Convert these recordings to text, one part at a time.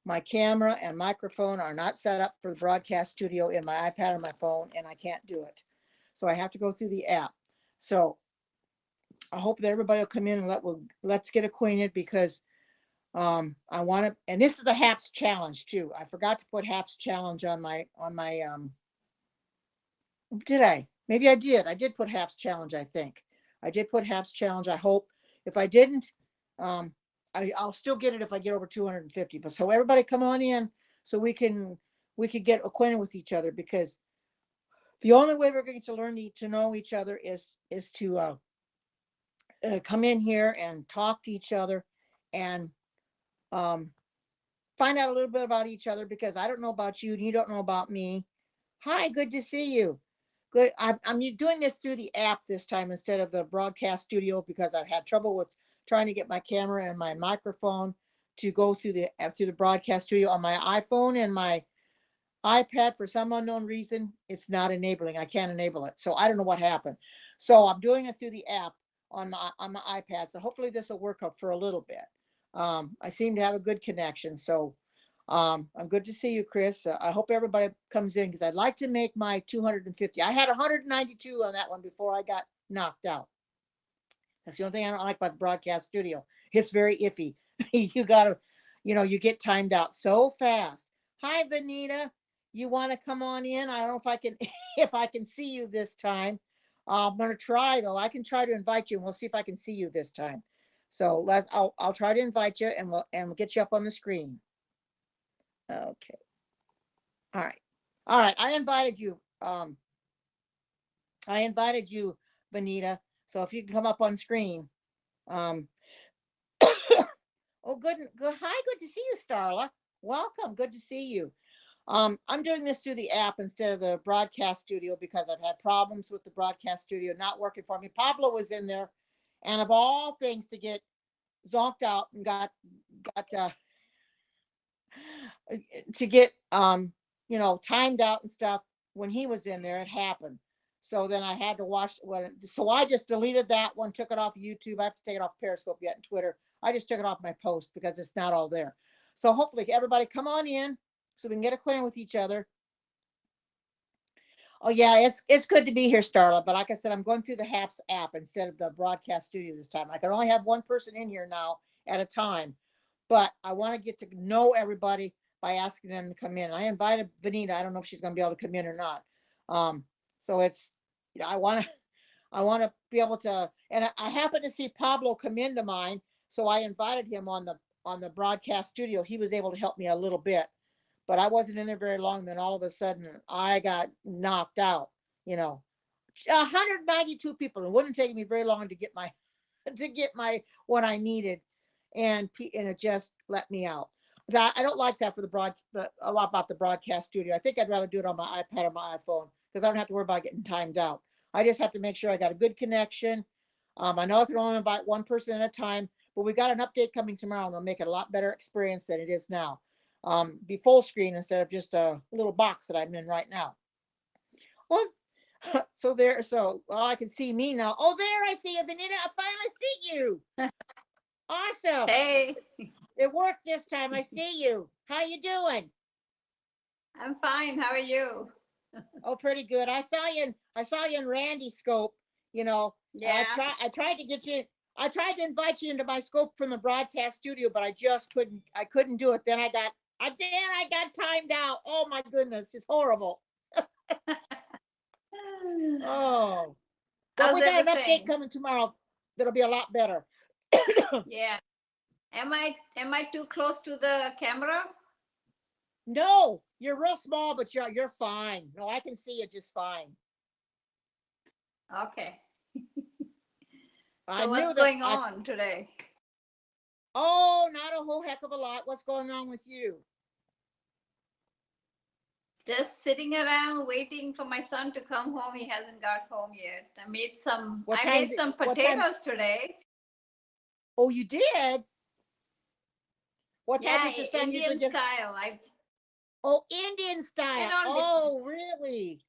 my camera and microphone are not set up for the broadcast studio in my iPad or my phone, and I can't do it. So I have to go through the app. So I hope that everybody will come in and let's get acquainted because I want to, and this is the HAPS challenge too. I forgot to put HAPS challenge on my did I? Maybe I did. I did put HAPS challenge, I think. I did put HAPS challenge. I hope if I didn't, um, I'll still get it if I get over 250. But so everybody come on in so we can get acquainted with each other because the only way we're going to learn to know each other is to come in here and talk to each other and um, find out a little bit about each other because I don't know about you and you don't know about me. Hi, good to see you. Good. I'm doing this through the app this time instead of the broadcast studio because I've had trouble with trying to get my camera and my microphone to go through the broadcast studio on my iPhone and my iPad. For some unknown reason, it's not enabling. I can't enable it. So I don't know what happened. So I'm doing it through the app on my iPad. So hopefully this will work up for a little bit. I seem to have a good connection. So I'm good to see you, Chris. I hope everybody comes in because I'd like to make my 250. I had 192 on that one before I got knocked out. That's the only thing I don't like about the broadcast studio. It's very iffy. You gotta, you get timed out so fast. Hi, Benita. You want to come on in? I don't know if I can, if I can see you this time. I'm gonna try though. I can try to invite you, and we'll see if I can see you this time. So I'll try to invite you, and we'll get you up on the screen. Okay. All right. All right. I invited you, Benita. So if you can come up on screen. Um, oh, good. Good. Hi. Good to see you, Starla. Welcome. Good to see you. I'm doing this through the app instead of the broadcast studio because I've had problems with the broadcast studio not working for me. Pablo was in there, and of all things, to get zonked out and got to get timed out and stuff when he was in there. It happened. So then I had to watch what. So I just deleted that one, took it off YouTube. I have to take it off Periscope yet and Twitter. I just took it off my post because it's not all there. So hopefully everybody come on in so we can get acquainted with each other. Oh yeah, it's good to be here, Starla. But like I said, I'm going through the HAPS app instead of the broadcast studio this time. I can only have one person in here now at a time, but I want to get to know everybody by asking them to come in. I invited Benita. I don't know if she's going to be able to come in or not. Um, so it's I want to I want to be able to, and I happen to see Pablo come into mine, so I invited him on the broadcast studio. He was able to help me a little bit, but I wasn't in there very long. Then all of a sudden, I got knocked out. You know, 192 people. It wouldn't take me very long to get my what I needed, and it just let me out. That I don't like that for a lot about the broadcast studio. I think I'd rather do it on my iPad or my iPhone because I don't have to worry about getting timed out. I just have to make sure I got a good connection. I know I can only invite one person at a time, but we got an update coming tomorrow, and it'll make it a lot better experience than it is now. Be full screen instead of just a little box that I'm in right now. Well, I can see me now. Oh, there I see you, Benita. I finally see you. Awesome. Hey, It worked this time. I see you. How you doing? I'm fine. How are you? Oh, pretty good. I saw you in Randy's scope, and Yeah. I tried to get you I tried to invite you into my scope from the broadcast studio, but I just couldn't do it. Then I got timed out. Oh my goodness, it's horrible. Oh. But How's we got an update everything? coming tomorrow that'll be a lot better. Yeah. Am I too close to the camera? No, you're real small, but you're fine. No, I can see you just fine. Okay. I So what's knew that going I on today? Oh, not a whole heck of a lot. What's going on with you? Just sitting around waiting for my son to come home. He hasn't got home yet. I made some What I time made did some what time potatoes today. Oh, you did? What time Yeah, does your son usually Indian get? style. I Oh, Indian it style. on Oh, really?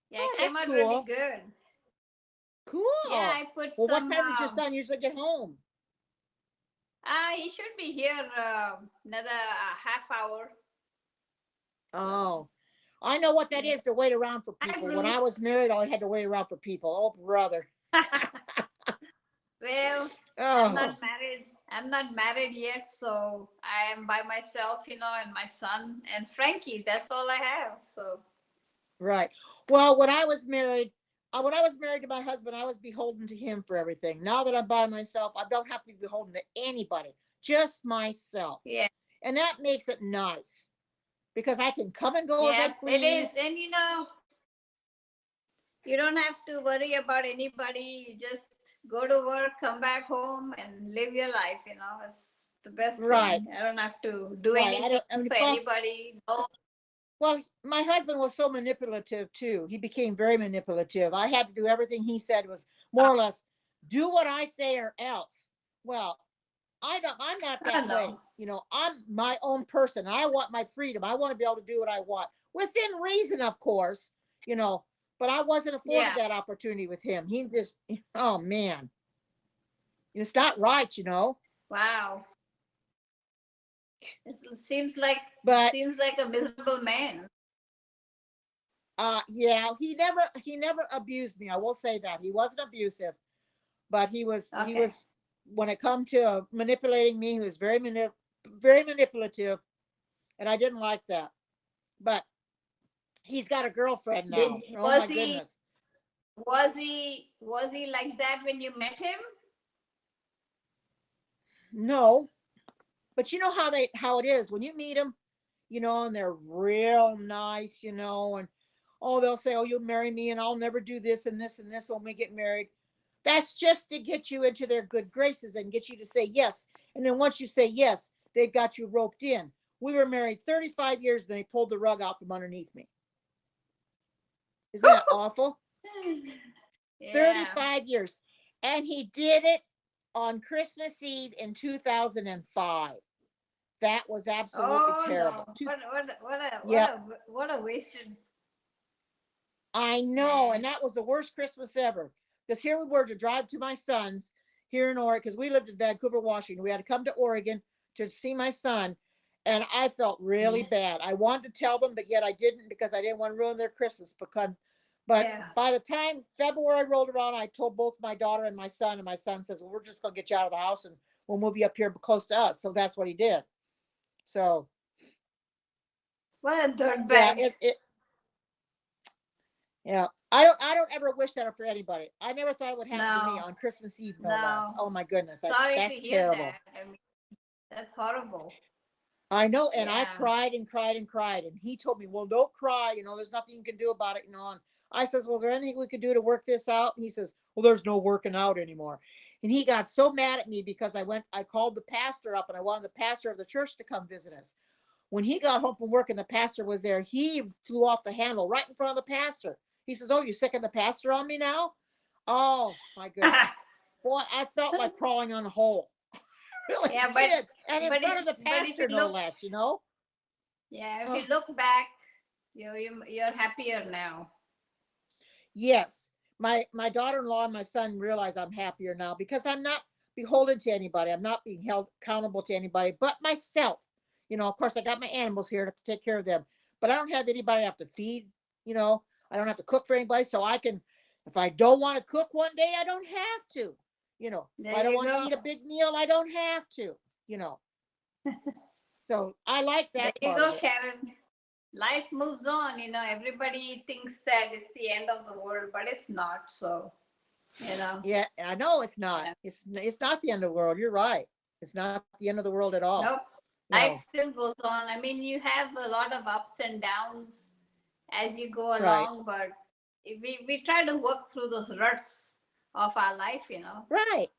yeah, it Oh, came that's out really cool. good. Yeah, Cool. I put Well, what some time does your son usually get home? He should be here another half hour. Oh, I know what that Yeah. is to wait around for Hi, people. When I Bruce. was married, I had to wait around for people. Oh, brother. Well, I'm Oh, not married. I'm not married yet, so I am by myself, and my son and Frankie. That's all I have. So right. Well, when I was married to my husband, I was beholden to him for everything. Now that I'm by myself, I don't have to be beholden to anybody, just myself. yeah, And that makes it nice because I can come and go as I yeah, it is. please. And you don't have to worry about anybody. You just go to work, come back home, and live your life. It's the best Right, thing. I don't have to do right. I anything don't, I mean, for anybody. No. well, my husband was so manipulative too. He became very manipulative. I had to do everything he said was more or less do what I say or else. Well, I'm not Oh, that way. no. I'm my own person. I want my freedom. I want to be able to do what I want within reason, of course, you know, but I wasn't afforded Yeah. that opportunity with him. He just, oh man, it's not right. Wow. It seems like But seems like a miserable man. yeah, he never abused me. I will say that. He wasn't abusive, but he was Okay. when it come to manipulating me, he was very manipulative, and I didn't like that. But he's got a girlfriend Did now. Oh was my he goodness. was he like that when you met him? No, but you know how it is when you meet them, and they're real nice, and oh, they'll say, "Oh, you'll marry me, and I'll never do this and this and this when we get married." That's just to get you into their good graces and get you to say yes. And then once you say yes, they've got you roped in. We were married 35 years, and they pulled the rug out from underneath me. Isn't that awful? Yeah. 35 years. And he did it on Christmas Eve in 2005. That was absolutely Oh terrible. no. Yep, What a wasted I know. And man. that was the worst Christmas ever. Because here we were to drive to my son's here in Oregon, because we lived in Vancouver, Washington. We had to come to Oregon to see my son. And I felt really bad. I wanted to tell them, but yet I didn't because I didn't want to ruin their Christmas. But Yeah. by the time February rolled around, I told both my daughter and my son says, "Well, we're just going to get you out of the house and we'll move you up here close to us." So that's what he did. So What a yeah, dirtbag. yeah. I don't ever wish that for anybody. I never thought it would happen to me No. on Christmas Eve, no less. No. Oh my goodness, Sorry to that's hear terrible. that. I mean, that's horrible. I know, and I Yeah. cried and cried and cried, and he told me, "Well, don't cry. There's nothing you can do about it." And I says, "Well, is there anything we could do to work this out?" And he says, "Well, there's no working out anymore." And he got so mad at me because I called the pastor up and I wanted the pastor of the church to come visit us. When he got home from work and the pastor was there, he flew off the handle right in front of the pastor. He says, "Oh, you sick of the pastor on me now?" Oh my goodness. Boy, I felt like crawling on a hole. Really Yeah, did. And in but front if of the but if you pastor, no look less. yeah, if Oh, you look back, you're happier now. yes. My daughter-in-law and my son realize I'm happier now because I'm not beholden to anybody. I'm not being held accountable to anybody but myself. Of course I got my animals here to take care of them, but I don't have anybody I have to feed, you know. I don't have to cook for anybody, so I can if I don't want to cook one day, I don't have to. If There I don't you want to go. eat a big meal, I don't have to, you know. So I like There that you part of go, it. Karen. Life moves on. Everybody thinks that it's the end of the world, but it's not. So, you know, Yeah, I know it's not. yeah. It's not the end of the world. You're right. It's not the end of the world at all. Nope. You Life know, still goes on. I mean, you have a lot of ups and downs as you go right. along, but we try to work through those ruts of our life. Right.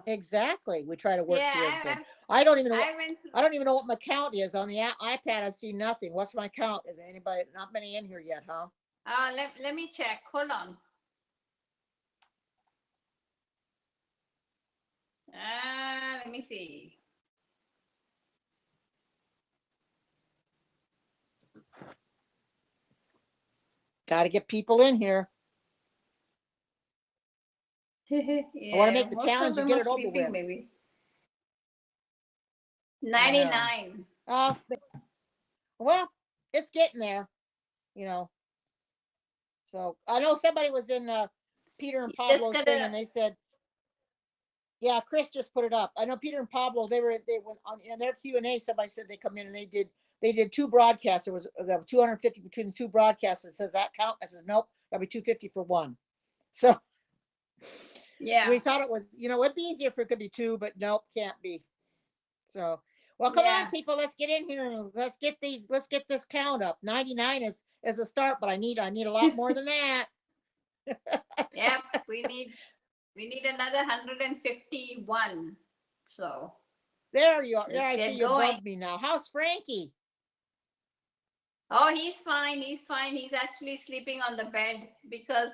Exactly. We try to work Yeah, through everything. I don't even know what I went through. I don't even know what my count is on the iPad. I see nothing. What's my count? Is there anybody? Not many in here yet, huh? Let me check. Hold on. Let me see. Got to get people in here. I want to Yeah, make the most of challenge and them get are it over sleeping, with. maybe. I know. 99. Well, it's getting there, So I know somebody was in Peter and You just Pablo's thing, gotta, and they said, yeah, Chris just put it up. I know Peter and Pablo, they went on in their Q&A. Somebody said they come in and they did two broadcasts. There was 250 between the two broadcasts. It says that count. I says nope, that'll be 250 for one. So yeah, we thought it was, it'd be easier if it could be two, but nope, can't be. So, well, come on, yeah, people, let's get in here and let's get this count up. 99 is a start, but I need a lot more than that. yep. We need another 151. So There you are. There, let's I see get you going. above me now. How's Frankie? Oh, he's fine. He's fine. He's actually sleeping on the bed because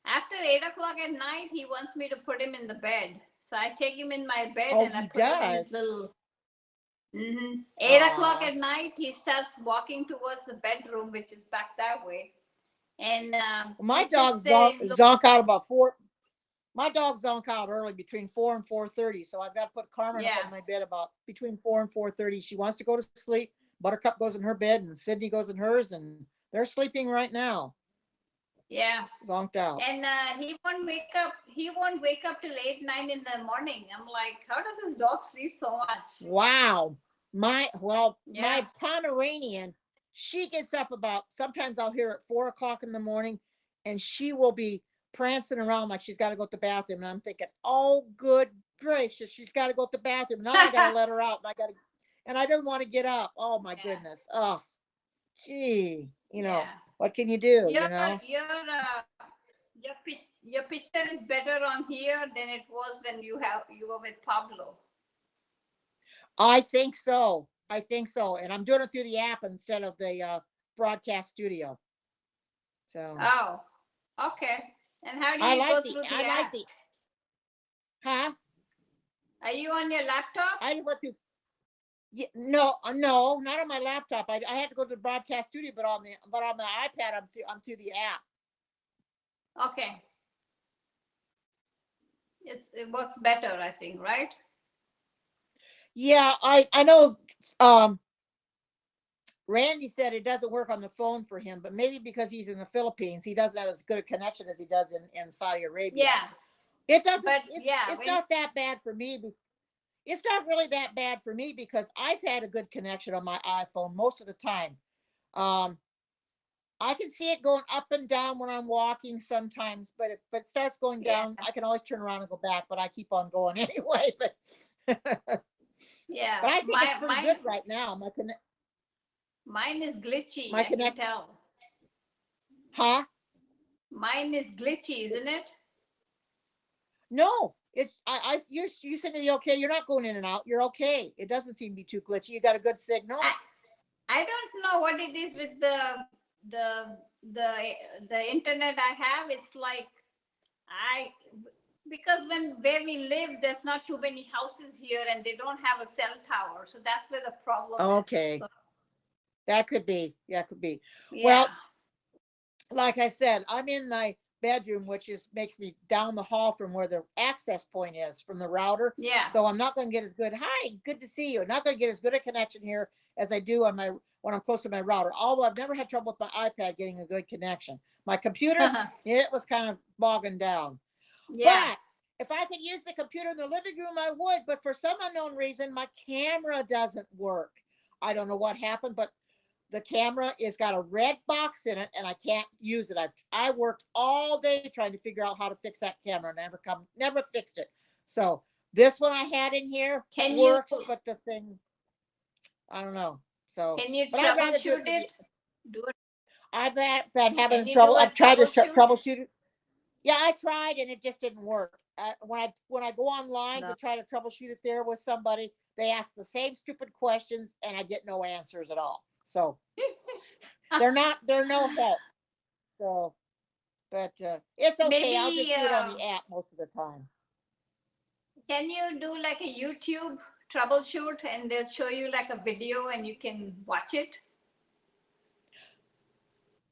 after 8 o'clock at night, he wants me to put him in the bed. So I take him in my bed Oh, and I he put him in his does. little. 8 o'clock Aw. at night, he starts walking towards the bedroom, which is back that way. And My he sits dogs there and looks. zonk out about 4. My dogs zonk out early between 4 and 4:30. So I've got to put Carmen up Yeah, on my bed about between 4 and 4:30. She wants to go to sleep. Buttercup goes in her bed and Sydney goes in hers, and they're sleeping right now, yeah. zonked out. And he won't wake up. He won't wake up till 8, 9 in the morning. I'm like, how does this dog sleep so much? Wow. My Yeah. Pomeranian, she gets up about, sometimes I'll hear at 4 o'clock in the morning, and she will be prancing around like she's got to go to the bathroom. And I'm thinking, oh, good gracious, she's got to go to the bathroom. Now I got to let her out, and I don't want to get up. Oh my Yeah. goodness. Oh, gee, Yeah. what can you do? Your your picture is better on here than it was when you were with Pablo. I think so. I think so. And I'm doing it through the app instead of the broadcast studio. So Oh, okay. And how do I you like go the through the I like app? the huh? Are you on your laptop? I went through. Yeah, no, not on my laptop. I had to go to the broadcast studio, but on the iPad, I'm through the app. Okay. It works better, I think, right? Yeah, I know. Randy said it doesn't work on the phone for him, but maybe because he's in the Philippines, he doesn't have as good a connection as he does in Saudi Arabia. Yeah. It doesn't. But yeah, It's not that bad for me. It's not really that bad for me because I've had a good connection on my iPhone most of the time. Um, I can see it going up and down when I'm walking sometimes, but if it starts going yeah, down, I can always turn around and go back, but I keep on going anyway. But yeah. I think it's pretty good right now. Mine is glitchy, My I can connect, tell. huh? Mine is glitchy, isn't it? No, it's you seem to be okay. You're not going in and out. You're okay. It doesn't seem to be too glitchy. You got a good signal. I don't know what it is with the the the internet I have. It's like I because where we live, there's not too many houses here, and they don't have a cell tower, so that's where the problem is. Okay, So, that could be. That could be. yeah, Well, like I said, I'm in my bedroom, which makes me down the hall from where the access point is from the router. yeah. So I'm not going to get as good. Hi, good to see you. Not going to get as good a connection here as I do when I'm close to my router. Although I've never had trouble with my iPad getting a good connection. My computer, it was kind of bogging down. Yeah. But if I could use the computer in the living room, I would. But for some unknown reason, my camera doesn't work. I don't know what happened, but the camera is got a red box in it and I can't use it. I worked all day trying to figure out how to fix that camera. Never fixed it. So this one I had in here Can works, you but the thing, I don't know. So, can you but I'd rather do it troubleshoot for the. it? Do it. I've been having Can you trouble. do a I've tried to troubleshoot? troubleshoot it. Yeah, I tried and it just didn't work. When I go online No. to try to troubleshoot it there with somebody, they ask the same stupid questions and I get no answers at all. So they're no help. So, but it's okay. I'll Maybe just do it on the app most of the time. can you do like a YouTube troubleshoot and they'll show you like a video and you can watch it?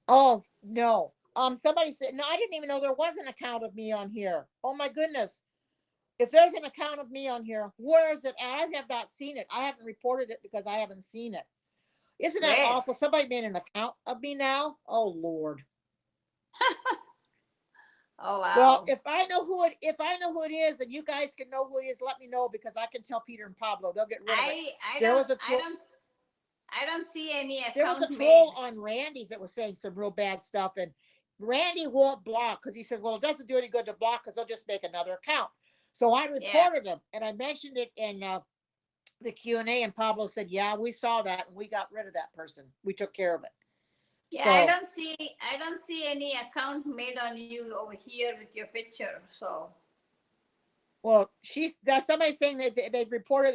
Oh no. Somebody said no. I didn't even know there was an account of me on here. Oh my goodness. if there's an account of me on here, where is it at? I have not seen it. I haven't reported it because I haven't seen it. Isn't that Where? awful? Somebody made an account of me now. Oh Lord. Oh Well, wow. if I know who it is, and you guys can know who it is, let me know because I can tell Peter and Pablo. They'll get rid of it. I There don't was a I don't I don't see any there was a account troll made. on Randy's that was saying some real bad stuff, and Randy won't block because he said, "Well, it doesn't do any good to block because they'll just make another account." So I Yeah. reported him, and I mentioned it in the Q&A, and Pablo said, "Yeah, we saw that, and we got rid of that person. We took care of it." Yeah, So I don't see any account made on you over here with your picture. So well, there's somebody saying that they've reported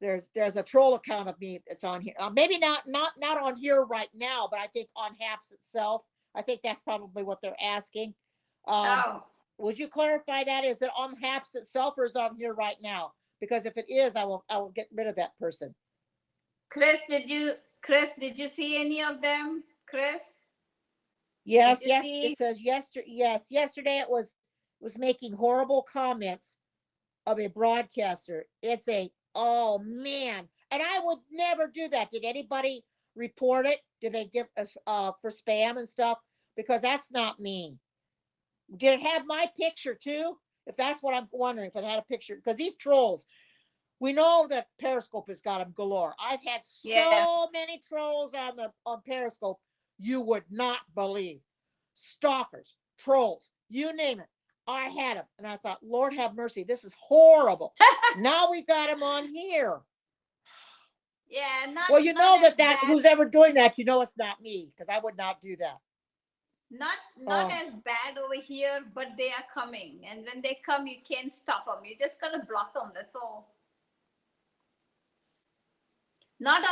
there's a troll account of me that's on here. Maybe not on here right now, but I think on Haps itself. I think that's probably what they're asking. oh Would you clarify that? Is it on Haps itself or is it on here right now? Because if it is, I will get rid of that person. Chris, did you see any of them? Chris? Yes, Did you yes. see? It says yesterday. Yes, yesterday it was making horrible comments of a broadcaster. It's oh man, and I would never do that. Did anybody report it? Did they give for spam and stuff? Because that's not me. Did it have my picture too? If that's what I'm wondering, if it had a picture, because these trolls, we know that Periscope has got them galore. I've had Yeah. so many trolls on Periscope, you would not believe. Stalkers, trolls, you name it. I had them, and I thought, Lord have mercy, this is horrible. Now we got them on here. Yeah, Well, you not know as that bad. who's ever doing that, you know it's not me because I would not do that. Not as bad over here, but they are coming, and when they come, you can't stop them. You just gotta block them. That's all. Not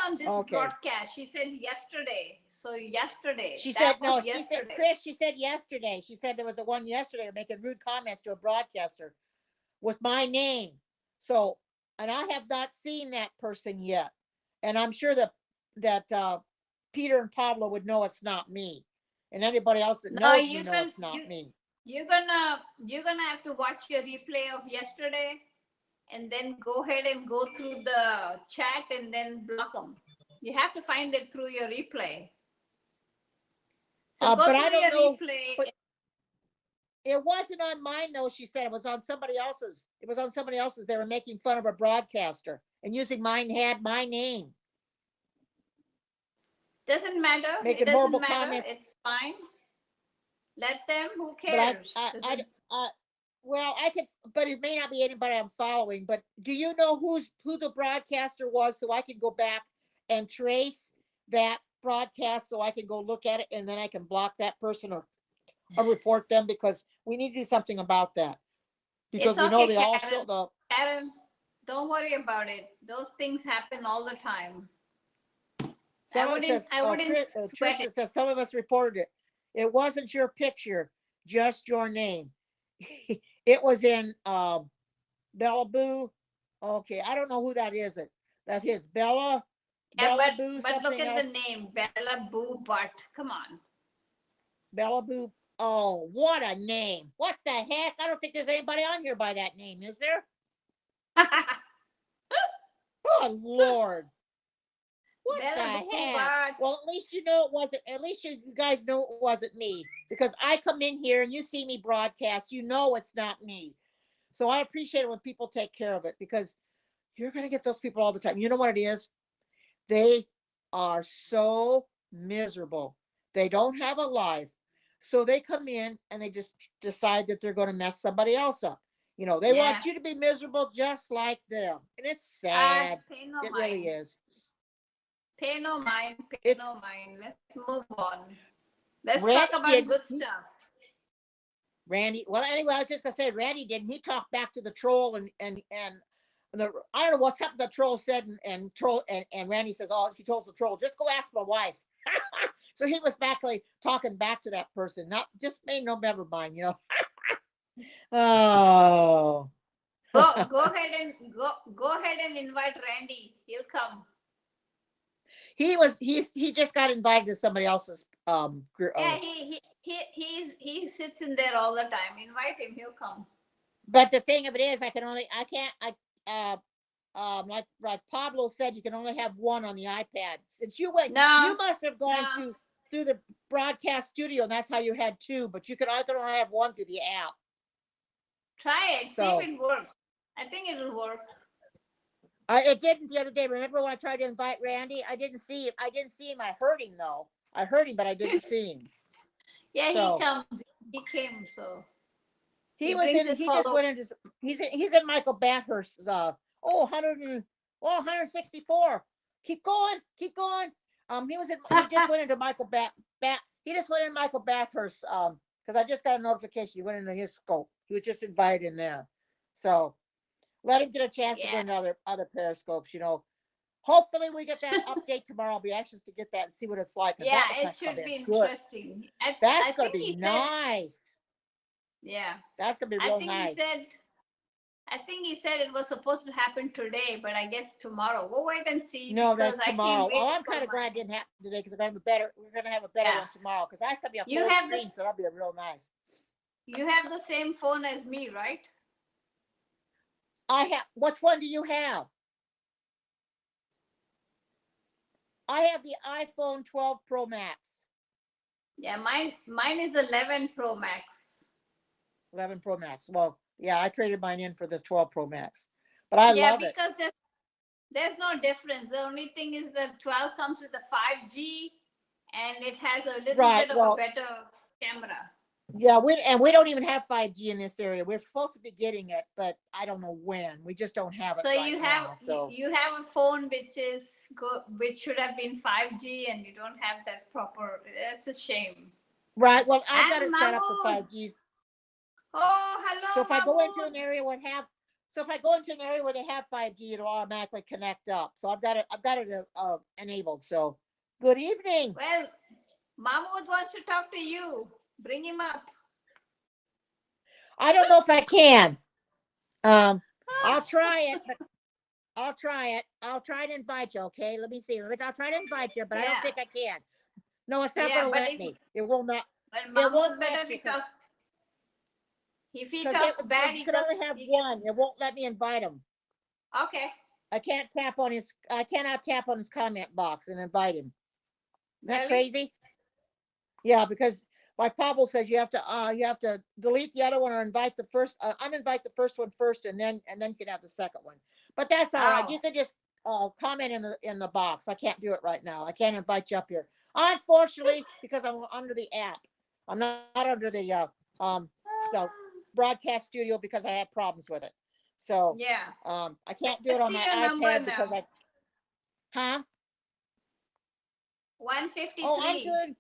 on this Okay. broadcast. She said yesterday. So yesterday. She That said was no. She said yesterday. Chris. She said yesterday. She said there was a one yesterday making rude comments to a broadcaster with my name. So, and I have not seen that person yet. And I'm sure that Peter and Pablo would know it's not me, and anybody else that No, knows me you know can it's not me. you're gonna have to watch your replay of yesterday, and then go ahead and go through the chat and then block them. You have to find it through your replay. So go But I through don't your know. replay. But it wasn't on mine though. She said it was on somebody else's. It was on somebody else's. They were making fun of a broadcaster and using mine had my name, Doesn't matter. It making doesn't horrible matter. comments. It's fine. Let them. Who But cares? Doesn't. well, I could, but it may not be anybody I'm following. But do you know who the broadcaster was, so I can go back and trace that broadcast, so I can go look at it, and then I can block that person or report them because we need to do something about that because It's we know okay, they all show Karen. the. Karen, don't worry about it. Those things happen all the time. Someone says, I oh, wouldn't sweat Trisha it. says some of us reported it. It wasn't your picture, just your name. It was in Bellaboo. Okay, I don't know who that is. That is Yeah, Bellaboo, but look something at the else. name, Bella Boo Butt. Come on. Bellaboo. Oh, what a name! What the heck? I don't think there's anybody on here by that name, is there? Oh Lord, what the Bella Boo heck? Butt. Well, at least you know it wasn't. At least you guys know it wasn't me because I come in here and you see me broadcast. You know it's not me. So I appreciate it when people take care of it because you're gonna get those people all the time. You know what it is? They are so miserable. They don't have a life. So they come in and they just decide that they're going to mess somebody else up. You know, they Yeah. want you to be miserable just like them. And it's sad. Pay no It mind. really is. Pay no mind. Pay It's no mind. Let's move on. Let's Randy talk about didn't. good stuff. Randy. Well, anyway, I was just gonna say Randy didn't. He talked back to the troll and I don't know what something the troll said and Randy says, oh, he told the troll, just go ask my wife. So he was talking back to that person, not just made no never mind, you know. Oh. Go ahead and invite Randy. He'll come. He just got invited to somebody else's Yeah, he sits in there all the time. Invite him, he'll come. but the thing of it is, like Pablo said, you can only have one on the iPad. Since you went, No, you must have gone no. through the broadcast studio, and that's how you had two. But I can only have one through the app. Try it. So- See if it works. I think it'll work. It didn't the other day. Remember when I tried to invite Randy? I didn't see him. I heard him though. I heard him, but I didn't see him. Yeah, So- he comes. He came. So He He was brings in. his He just follow- went into. He's in Michael Bathurst's. 164. Keep going. Keep going. He was in. He just went into Michael He just went in Michael Bathurst. Because I just got a notification. He went into his scope. He was just invited in there. So let him get a chance to go Yeah. into other periscopes. Hopefully we get that update tomorrow. I'll be anxious to get that and see what it's like. 'cause yeah, that looks it like should something be good. interesting. That's I gonna think be he said. nice. Yeah, That's gonna be I real think nice. he said. I think he said it was supposed to happen today, but I guess tomorrow. We'll wait and see. No, because that's I tomorrow. can't wait Oh, I'm for kind of my- glad it didn't happen today because we're gonna have a better Yeah. one tomorrow because that's gonna be a You full have screen, this- so that'll be a real nice. You have the same phone as me, right? Which one do you have? I have the iPhone 12 Pro Max, Yeah, mine is 11 Pro Max. 11 Pro Max. Well, yeah, I traded mine in for this 12 Pro Max, but I Yeah, love it. because there's no difference. The only thing is that 12 comes with a 5G and it has a little Right, bit of well- a better camera. Yeah, we don't even have 5G in this area. We're supposed to be getting it, but I don't know when. We just don't have it So right you now. have So you have a phone which should have been 5G and you don't have that proper. That's a shame. right. Well, I've got And it set up for Mahmood. 5G. Oh, hello. So if I go into Mahmood. an area where they have 5G, it'll automatically connect up. So I've got it enabled. So good evening. Well, Mahmood wants to talk to you. Bring him up. I don't know if I can. I'll try it. I'll try it. I'll try to invite you. Okay, let me see. I'll try to invite you, but I don't Yeah. think I can. No, it's not Yeah, going to but let if- me. It will not. But It Mahmood won't better let be you 'cause- talk. If he Because talks bad, you he can only gets- have he gets- one. It won't let me invite him. Okay. I cannot tap on his comment box and invite him. Isn't that Really? crazy? Yeah, because like Pablo says, you have to delete the other one or invite the first, uninvite the first one first, and then you can have the second one. But that's all right. Oh. You can just comment in the box. I can't do it right now. I can't invite you up here, unfortunately, because I'm under the app. I'm not under the broadcast studio because I have problems with it. So Yeah. I can't do it on my Let's see your number iPad because now. huh? 153. Oh, I'm good.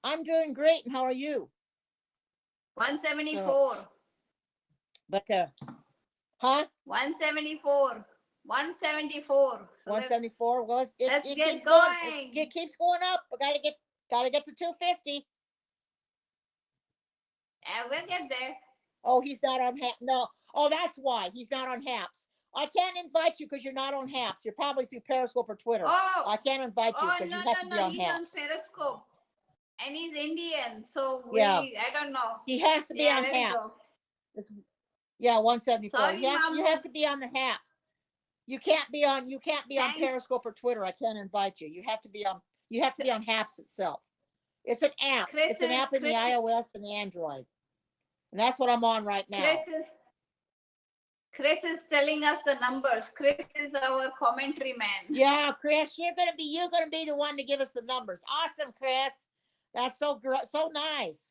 I'm doing great. And how are you? 174. But huh? 174. 174. So 174 was it, let's it get keeps going. going. It keeps going up. We gotta get to 250. Yeah, we'll get there. Oh, he's not on no. Oh, that's why he's not on Haps. I can't invite you because you're not on Haps. You're probably through Periscope or Twitter. Oh, I can't invite you oh because no, you have to no, be no. on He's Haps. on Periscope. And he's Indian. So Yeah. I don't know. He has to be Yeah, on let it go. Haps. Yeah, 174. Sorry, You have Mahmood. to be on the Haps. You can't be on Thanks. Periscope or Twitter. I can't invite you. You have to be on Haps itself. It's an app. It's an app in the iOS and the Android. And that's what I'm on right now. Chris is telling us the numbers. Chris is our commentary man. Yeah, Chris, you're gonna be the one to give us the numbers. Awesome, Chris. That's so nice.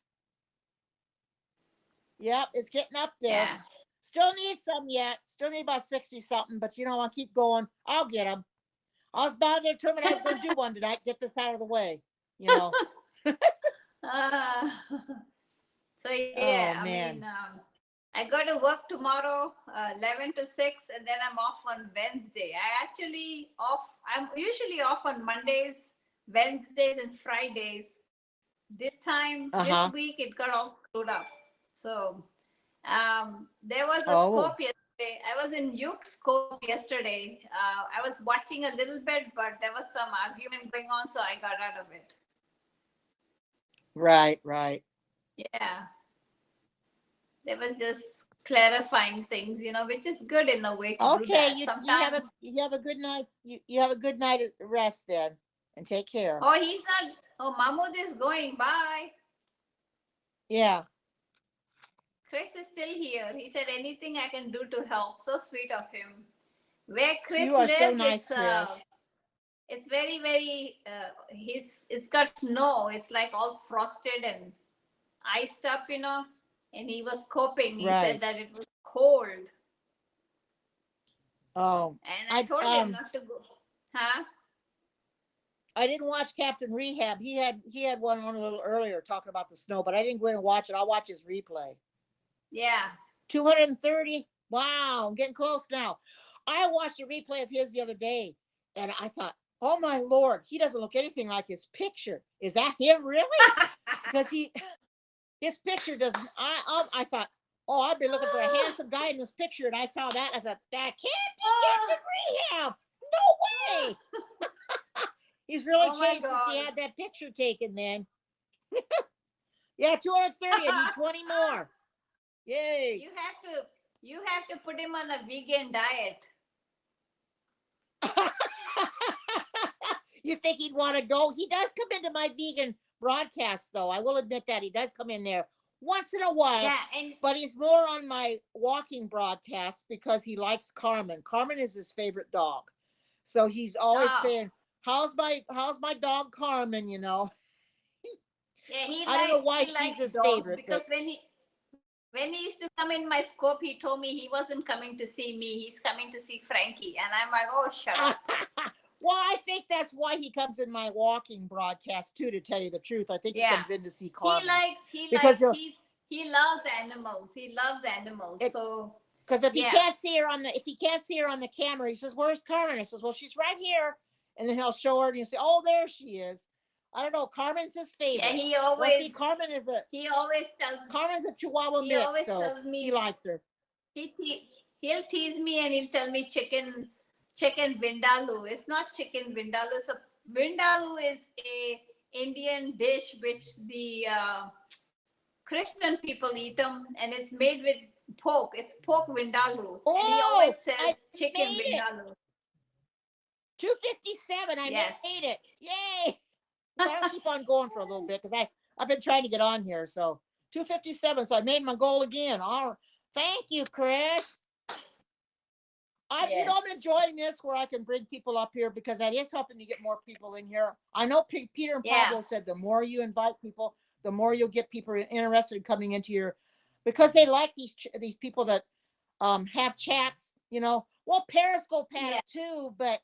Yep, it's getting up there. Yeah. Still need some yet. Still need about 60 something, but I'll keep going. I'll get them. I was bound to determine I was going to do one tonight. Get this out of the way. Uh, so yeah, Oh, I man. mean, I got to work tomorrow, 11 to 6, and then I'm off on Wednesday. I'm usually off on Mondays, Wednesdays, and Fridays. This Uh-huh. this week, it got all screwed up. So there was a Oh. scope I was in Yuke's Cove yesterday. I was watching a little bit, but there was some argument going on, so I got out of it. Right, right. Yeah, they were just clarifying things, which is good in a way to do Okay, that. you Sometimes, have a good night. You have a good night at rest then, and take care. oh, he's not. Oh, Mahmood is going. Bye. Yeah, Chris is still here. He said anything I can do to help. So sweet of him. Where Chris you are so lives, nice, Chris. it's very very it's got snow. It's like all frosted and iced up, and he was coping. He said Right. that it was cold, Oh, and I I told him not to go. Huh? I didn't watch Captain Rehab. He had one on a little earlier talking about the snow, but I didn't go in and watch it. I'll watch his replay. Yeah. 230. Wow, I'm getting close now. I watched a replay of his the other day, and I thought, oh my Lord, he doesn't look anything like his picture. Is that him really? Because his picture doesn't. I thought, oh, I've been looking for a handsome guy in this picture, and I saw that. I thought that can't be Captain Rehab. No way. He's really Oh my changed since he God. had that picture taken. Then, yeah, 230. I need 20 more. Yay. You have to put him on a vegan diet. You think he'd want to go? He does come into my vegan broadcast, though. I will admit that he does come in there once in a while. Yeah, and But he's more on my walking broadcast because he likes Carmen. Carmen is his favorite dog, so he's always oh, saying, how's my dog Carmen?" yeah, I don't know why he she's likes his dogs favorite, because but when he used to come in my scope, he told me he wasn't coming to see me. He's coming to see Frankie, and I'm like, oh, shut up. well, I think that's why he comes in my walking broadcast too. To tell you the truth, I think he Yeah. comes in to see He Carmen likes he because likes he loves animals. He loves animals. it, So because if he yeah, can't see her on the camera, he says, "Where's Carmen?" I says, "Well, she's right here," and then he'll show her, and you say, "Oh, there she is." I don't know. Carmen's his yeah. favorite. He Well, see, always Carmen's a Chihuahua he mix, always so tells he me likes her. he'll tease me and he'll tell me chicken vindaloo. It's not chicken vindaloo. Vindaloo is a Indian dish which the Christian people eat them, and it's made with pork. It's pork vindaloo, and he Oh, always says I chicken made it. vindaloo. 257. I Yes. made it. Yay! So I'll keep on going for a little bit because I've been trying to get on here. So 257. So I made my goal again. Thank you, Chris. Yes. I'm enjoying this where I can bring people up here because that is helping to get more people in here. I know Peter and Yeah. Pablo said the more you invite people, the more you'll get people interested in coming into your, because they like these people that have chats. Well, Periscope had Yeah. it too, but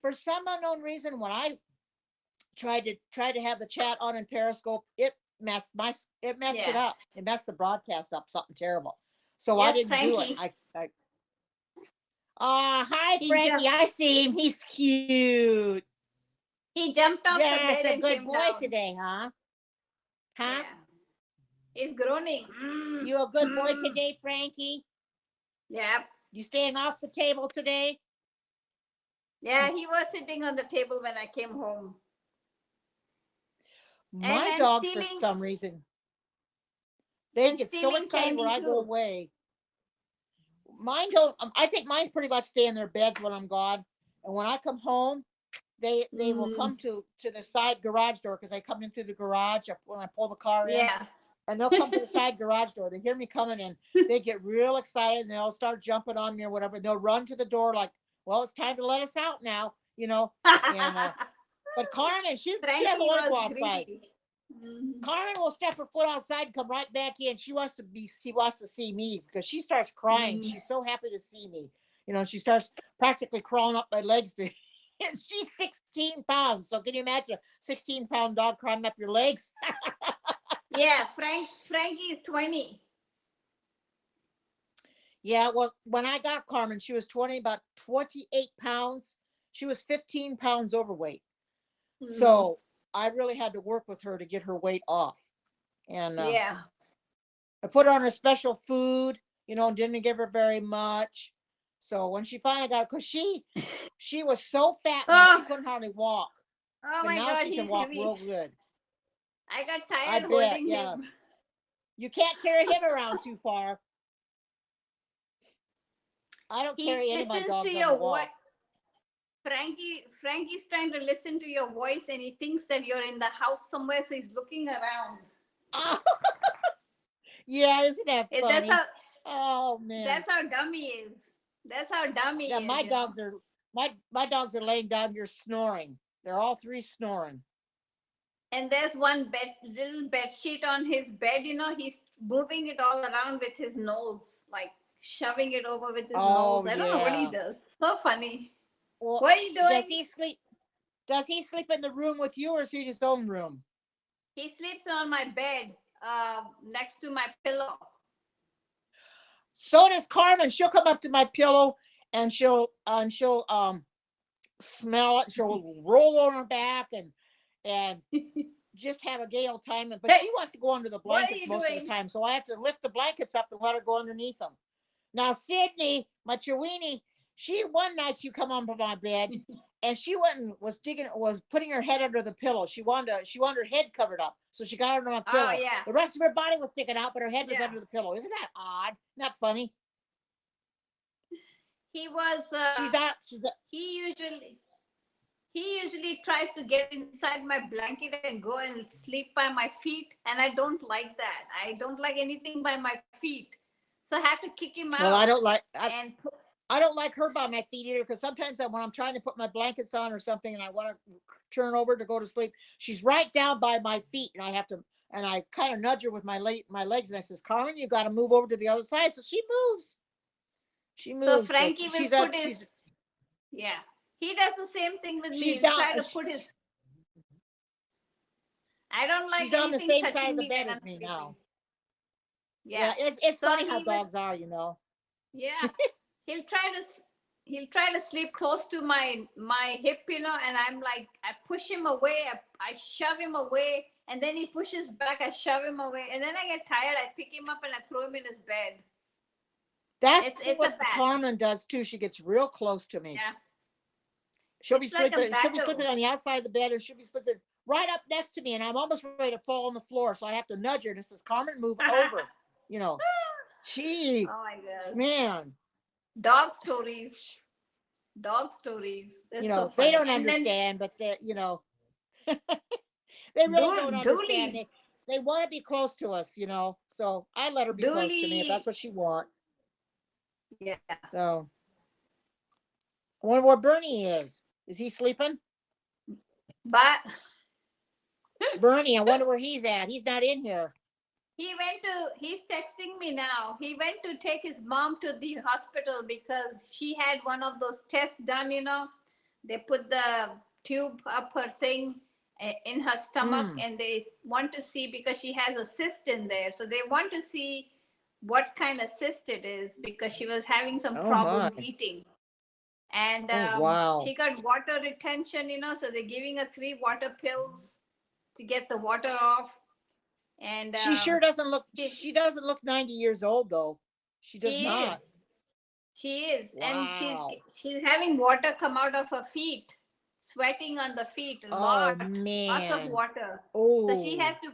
for some unknown reason, when I tried to have the chat on in Periscope, it messed it Yeah. up. It messed the broadcast up, something terrible. So I Yes, didn't do it. Frankie. Hi, He Frankie. jumped. I see him. He's cute. He jumped off the Yes, bed a and good came boy down. today, huh? Huh? Yeah. He's groaning. You a good boy today, Frankie? Yep. You staying off the table today? Yeah, he was sitting on the table when I came home. My And dogs, for some reason, they get so stealing excited when candy I go too. away. Mine don't. I think mine's pretty much stay in their beds when I'm gone, and when I come home, they will come to the side garage door because I come in through the garage when I pull the car in. Yeah. And they'll come to the side garage door. They hear me coming in. They get real excited and they'll start jumping on me or whatever. They'll run to the door like, well, it's time to let us out now, And but Carmen, she doesn't want to go outside. Carmen will step her foot outside and come right back in. She wants to see me because she starts crying. She's so happy to see me. She starts practically crawling up my legs to, and she's 16 pounds. So can you imagine a 16-pound dog crawling up your legs? Yeah, Frankie is 20. Yeah, well, when I got Carmen, she was about 28 pounds. She was 15 pounds overweight. So I really had to work with her to get her weight off. And Yeah. I put her on a special food. didn't give her very much. So when she finally got, because she was so fat when she Oh, couldn't hardly walk, oh but my now God, she can he's walk real heavy. good. I got I tired bet, holding yeah. him. You can't carry him around too far. I don't He carry any of my listens to dogs on the your voice. walk. Frankie's trying to listen to your voice and he thinks that you're in the house somewhere, so he's looking around. Oh, yeah, isn't that It, funny? Oh man. that's how dummy is. That's how dummy Yeah, is, my dogs are my dogs are laying down here snoring. They're all three snoring. And there's one little bed sheet on his bed, he's moving it all around with his nose, like shoving it over with his Oh nose. I don't know what he yeah. does. So funny. Well, What are you does doing? he sleep? Does he sleep in the room with you, or is he in his own room? He sleeps on my bed, next to my pillow. So does Carmen. She'll come up to my pillow and she'll smell it. And she'll roll on her back and just have a gay old time. But Hey, she wants to go under the what are blankets you most of the doing? time, so I have to lift the blankets up and let her go underneath them. Now Sydney, my Chiweenie, one night she come on my bed and she went and was putting her head under the pillow. She wanted her head covered up, so she got under my Oh pillow. yeah, The rest of her body was sticking out, but her head was yeah. under the pillow. Isn't that odd? Not funny. He was. She's out. He usually tries to get inside my blanket and go and sleep by my feet, and I don't like that. I don't like anything by my feet, so I have to kick him Well, out and I don't like her by my feet either, because sometimes when I'm trying to put my blankets on or something and I want to turn over to go to sleep, she's right down by my feet and I kind of nudge her with my legs and I says, Carmen, you got to move over to the other side. So she moves. so But Frankie will put his. Yeah, he does the same thing with me. she's He'll down. try to put his. I don't like She's on the anything same side touching of the me bed when as I'm me sleeping. now. Yeah, it's so funny how he will. dogs are, Yeah, he'll try to sleep close to my hip, and I'm like, I push him away, I shove him away, and then he pushes back, I shove him away, and then I get tired, I pick him up and I throw him in his bed. That's It's a what battle. Carmen does too. She gets real close to me. Yeah, She'll be it's like a sleeping. She'll be battle. sleeping on the outside of the bed, and she'll be sleeping right up next to me, and I'm almost ready to fall on the floor. So I have to nudge her, and it says, "Carmen, move over." You know, she, Oh my God, man, dog stories. Dog stories. That's so they funny. don't And then understand, but they really don't understand. Doolies. They want to be close to us, So I let her be close to me if that's Dooley. what she wants. Yeah. So I wonder where Bernie is. Is he sleeping? But Bernie, I wonder where he's at. He's not in here. he's texting me now. He went to take his mom to the hospital because she had one of those tests done, They put the tube up her thing in her stomach and they want to see because she has a cyst in there. So they want to see what kind of cyst it is because she was having some problems eating. And wow. she got water retention, so they're giving her 3 water pills to get the water off. And she sure doesn't look. She doesn't look 90 years old though. She does not. She is, wow. And she's having water come out of her feet, sweating on the feet. Oh man, lots of water. Oh, so she has to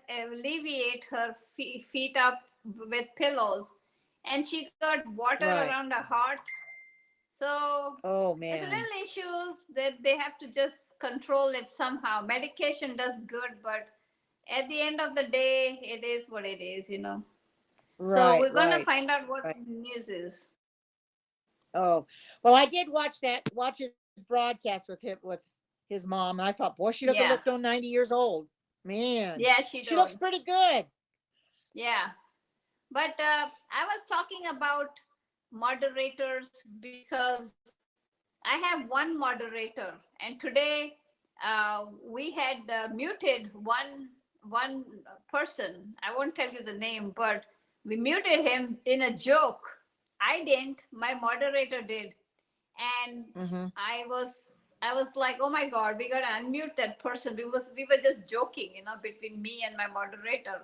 alleviate her feet up with pillows, and she got water around her heart. So oh man, there's little issues that they have to just control it somehow. Medication does good, but at the end of the day, it is what it is, So we're gonna find out what the news is. Oh, well, I did watch his broadcast with his mom, and I thought, boy, she doesn't look no 90 years old. Man. Yeah, she looks pretty good. Yeah. But I was talking about moderators because I have one moderator, and today we had muted one person. I won't tell you the name, but we muted him in a joke. I didn't. My moderator did, and I was like, oh my God, we gotta unmute that person. We were just joking, between me and my moderator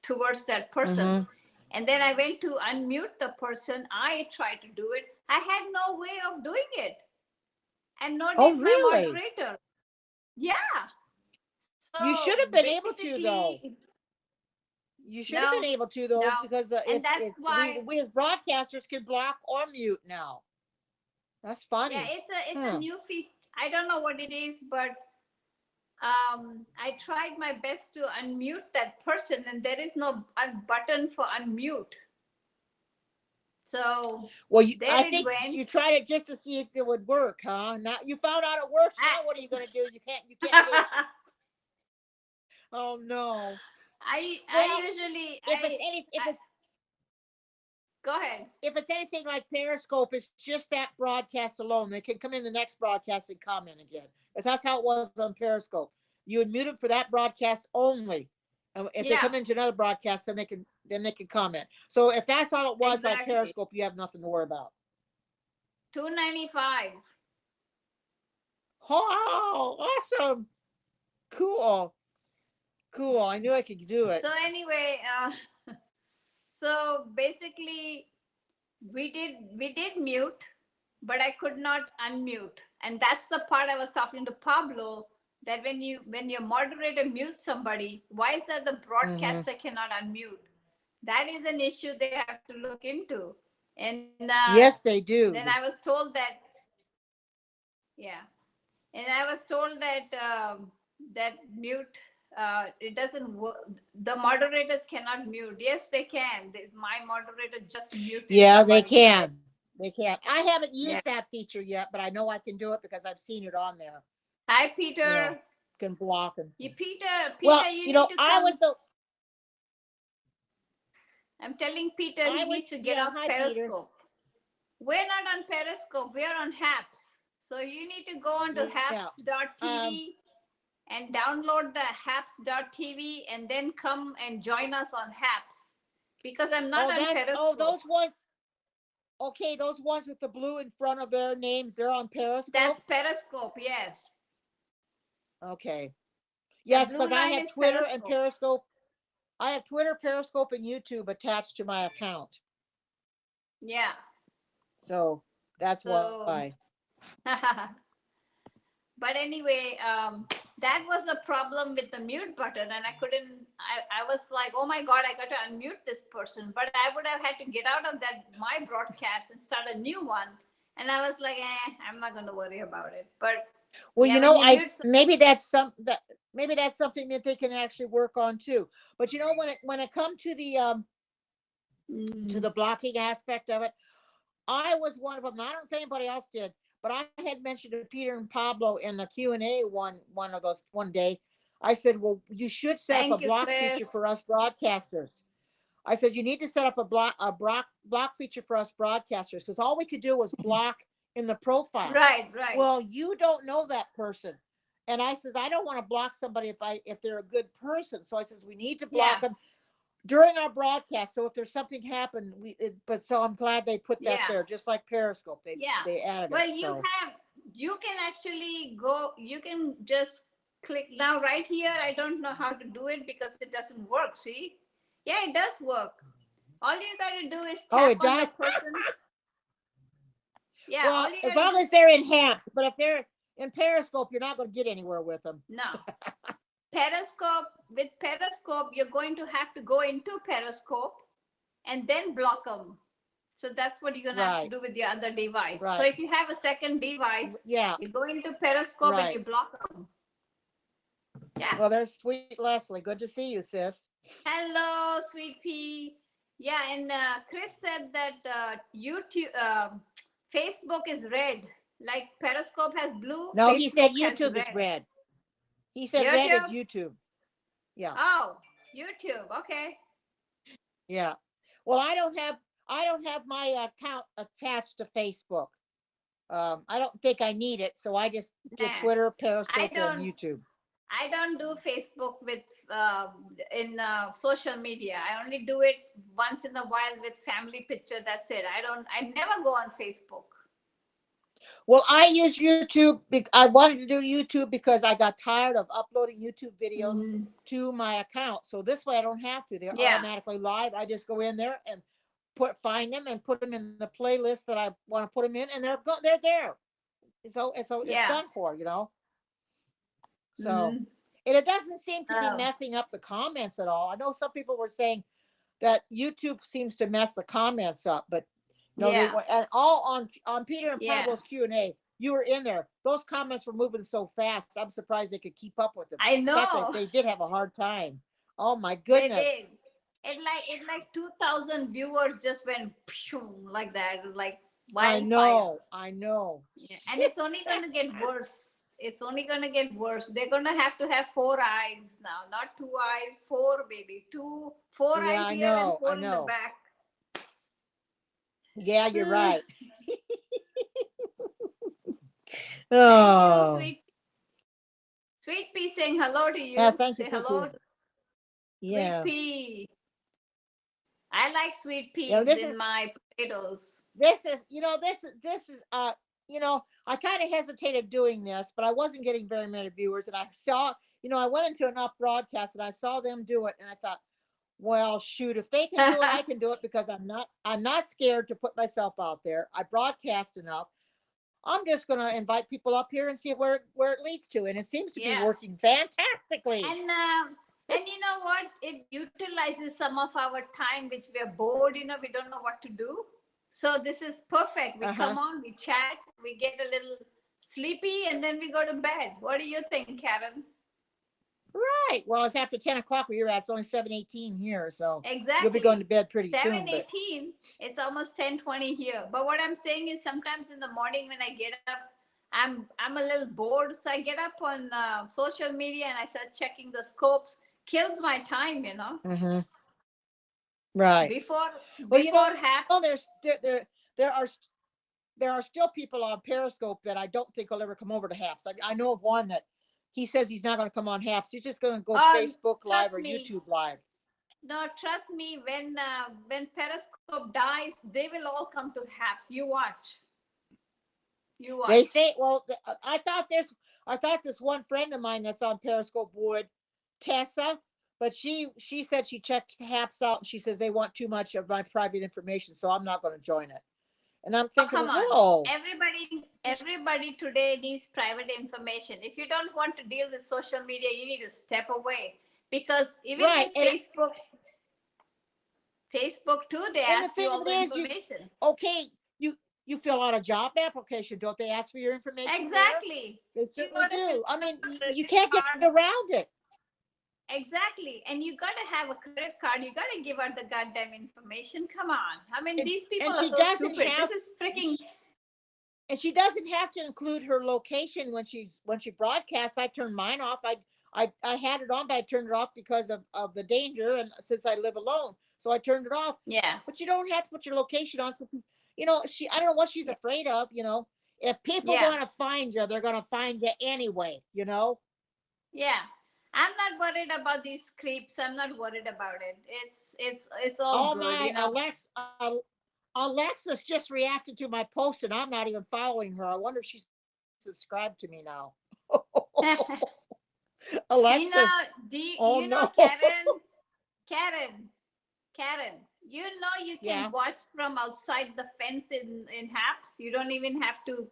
towards that person. And then I went to unmute the person. I tried to do it. I had no way of doing it. And nor Oh, did my really? moderator. Yeah. You should So have been able to though. basically, You should have been no, able to though, no. because And that's it's why, we as broadcasters can block or mute now. That's yeah, funny. it's a Huh. new feat. I don't know what it is, but I tried my best to unmute that person, and there is no button for unmute. So Well, there I it think went. you tried it just to see if it would work, huh? Now you found out it works. I, Now what are you going to do? You can't get it. Oh no. I Well, usually if it's any I go ahead. if it's anything like Periscope, it's just that broadcast alone. They can come in the next broadcast and comment again. Because that's how it was on Periscope. You would mute them for that broadcast only. And if they Yeah, come into another broadcast, then they can comment. So if that's all it was like exactly. Periscope, you have nothing to worry about. 295. Oh, awesome. Cool. Cool. I knew I could do it. So anyway, so basically we did mute, but I could not unmute. And that's the part I was talking to Pablo, that when your moderator mutes somebody, why is that the Mm-hmm. broadcaster cannot unmute? That is an issue they have to look into. And Yes, they then do. I was told that, yeah, and I was told that that mute, it doesn't work. The moderators cannot mute. Yes, they can. My moderator just muted Yeah, they somebody today. can. They can. I haven't Yeah. used that feature yet, but I know I can do it because I've seen it on there. Hi, You know, Peter. can block and You, stuff. Peter, Well, you you need know, to I was come. the I'm telling Peter I he was needs to get yeah, off hi Peter. Periscope. We're not on Periscope. We're on Haps. So you need to go on to Yeah. haps.tv and download the haps.tv and then come and join us on Haps, because I'm not on Periscope. those ones okay, those ones with the blue in front of their names, they're on That's Periscope. Periscope, yes. Okay. The Yes, blue because I line have is Twitter and Periscope. Periscope. I have Twitter, Periscope, and YouTube attached to my account. Yeah. So that's So, why. but anyway, that was the problem with the mute button, and I couldn't. I was like, oh my god, I got to unmute this person, but I would have had to get out of that my broadcast and start a new one. And I was like, I'm not going to worry about it. But Well, yeah, you when know, you I mute, maybe that's something that they can actually work on too. But you know, when it come to the blocking aspect of it, I was one of them. I don't know if anybody else did, but I had mentioned to Peter and Pablo in the Q&A one of those one day. I said, well, you should set up a thank you, block feature Chris. for us broadcasters. I said, you need to set up a block feature for us broadcasters because all we could do was block in the profile. Right, right. Well, you don't know that person. And I says, I don't want to block somebody if they're a good person. So I says, we need to block Yeah, them during our broadcast. So if there's something happened, but so I'm glad they put that yeah, there, just like Periscope. yeah. They added it. Well, So you can actually go, you can just click now right here. I don't know how to do it because it doesn't work. See? Yeah, it does work. All you got to do is oh, tap it on the does. person. Yeah, all Well, you as got to long do, as they're in Haps, but if they're in Periscope, you're not going to get anywhere with them. no. Periscope, with Periscope, you're going to have to go into Periscope and then block them. So that's what you're going to have to Right. do with your other device. So Right. if you have a second device, Yeah. you go into Periscope and Right. you block them. Yeah. Well, there's sweet Leslie. Good to see you, sis. Hello, sweet pea. Yeah, and Chris said that YouTube, Facebook is red. Like Periscope has blue, No, he said Facebook has YouTube is red. red. He said red is YouTube? YouTube. Yeah. Oh, YouTube. Okay. Yeah. Well, I don't have my account attached to Facebook. I don't think I need it, so I just did Nah, Twitter, I Periscope, and don't. YouTube. I don't do Facebook with in social media. I only do it once in a while with family picture. That's it. I don't. I never go on Facebook. Well, I use YouTube. I wanted to do YouTube because I got tired of uploading YouTube videos Mhm. to my account. So this way I don't have to. They're Yeah, automatically live. I just go in there and find them and put them in the playlist that I want to put them in, and they're there. So it's yeah. done for, you know. So, Mhm. and it doesn't seem to be Oh, messing up the comments at all. I know some people were saying that YouTube seems to mess the comments up, but no, they yeah, were and all on Peter and yeah. Pebbles Q&A. You were in there. Those comments were moving so fast. I'm surprised they could keep up with them. I In fact, know. they did have a hard time. Oh my They goodness. did. It like 2,000 viewers just went phew, like that, like I wildfire. know. I know. Yeah. And it's only going to get worse. It's only going to get worse. They're going to have four eyes now, not two eyes, four, baby. Four Yeah, eyes I here and know. I four in the know. back. Yeah, you're Hmm. right. Thank you, Oh, Sweet Pea saying hello to yes. you. Thank you, Say sweet hello pea. to Sweet Yeah. Pea. I like sweet Yeah. peas This in is my potatoes. I kind of hesitated doing this, but I wasn't getting very many viewers, and I saw, I went into enough broadcasts and I saw them do it, and I thought, well, shoot, if they can do it, I can do it, because I'm not scared to put myself out there. I broadcast enough. I'm just going to invite people up here and see where it leads to, and it seems to be Yeah. working fantastically. And you know what? It utilizes some of our time, which we are bored. We don't know what to do. So this is perfect. We Uh-huh. come on, we chat, we get a little sleepy, and then we go to bed. What do you think, Karen? Right. Well, it's after 10 o'clock where you're at. It's only 7:18 here, so you'll be going to Exactly. bed pretty soon. But 7:18. It's almost 10:20 here. But what I'm saying is, sometimes in the morning when I get up, I'm a little bored, so I get up on social media and I start checking the scopes. Kills my time. mhm, right. Before Well, before HAPS. there are there are still people on Periscope that I don't think will ever come over to Haps. I know of one that he says he's not going to come on Haps. He's just going to go Facebook Live Trust or me. YouTube Live. No, trust me. When Periscope dies, they will all come to HAPS. You watch. You They watch. say, well, I thought this one friend of mine that's on Periscope would, Tessa, but she said she checked Haps out and she says they want too much of my private information, so I'm not going to join it. And I'm Oh, thinking, come on. whoa, Everybody today needs private information. If you don't want to deal with social media, you need to step away. Because even right? in Facebook too, they And the ask you thing of all it the is, information. okay, you fill out a job application, don't they ask for your information there? Exactly. They You certainly gotta fill do. I out mean, a you credit can't get card. around it. Exactly. And you got to have a credit card. You got to give out the goddamn information. Come on. I mean, And these people and are she so doesn't stupid. This have is freaking. and she doesn't have to include her location when she broadcasts. I turned mine off. I had it on, but I turned it off because of the danger, and since I live alone, so I turned it off. Yeah. But you don't have to put your location on. So, she I don't know what she's Yeah. afraid of. If people Yeah. want to find you, they're going to find you anyway. Yeah. I'm not worried about these creeps. I'm not worried about it. It's all Oh good, my, Alexis just reacted to my post, and I'm not even following her. I wonder if she's subscribed to me now. you know, Alexis, oh no. Karen, Karen, you can Yeah. watch from outside the fence in HAPS. You don't even have to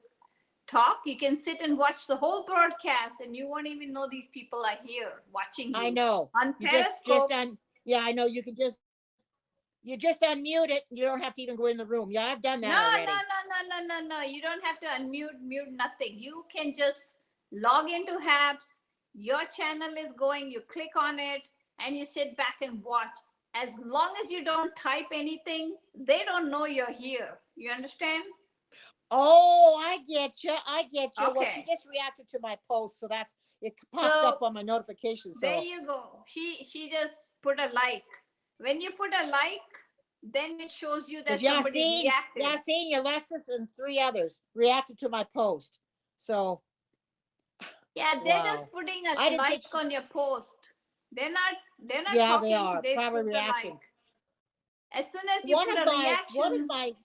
talk. You can sit and watch the whole broadcast, and you won't even know these people are here watching I you know. on You just Periscope. on Yeah, I know you just unmute it. You don't have to even go in the room. Yeah, I've done No, that no, already. no, no, no, no, no. You don't have to unmute, mute nothing. You can just log into HAPS. Your channel is going. You click on it, and you sit back and watch. As long as you don't type anything, they don't know you're here. You understand? Oh, I get you. I get you. Well, she Okay. just reacted to my post, so it popped So up on my notification. there So, you go. She just put a like. When you put a like, then it shows you because that somebody reacted. Yassine, Alexis, and three others reacted to my post. So, Yeah, they're just wow. putting I a didn't like think. on your post. They're not Yeah, they talking. are They probably put the like. reactions. As soon as you One put of a my one of reaction, my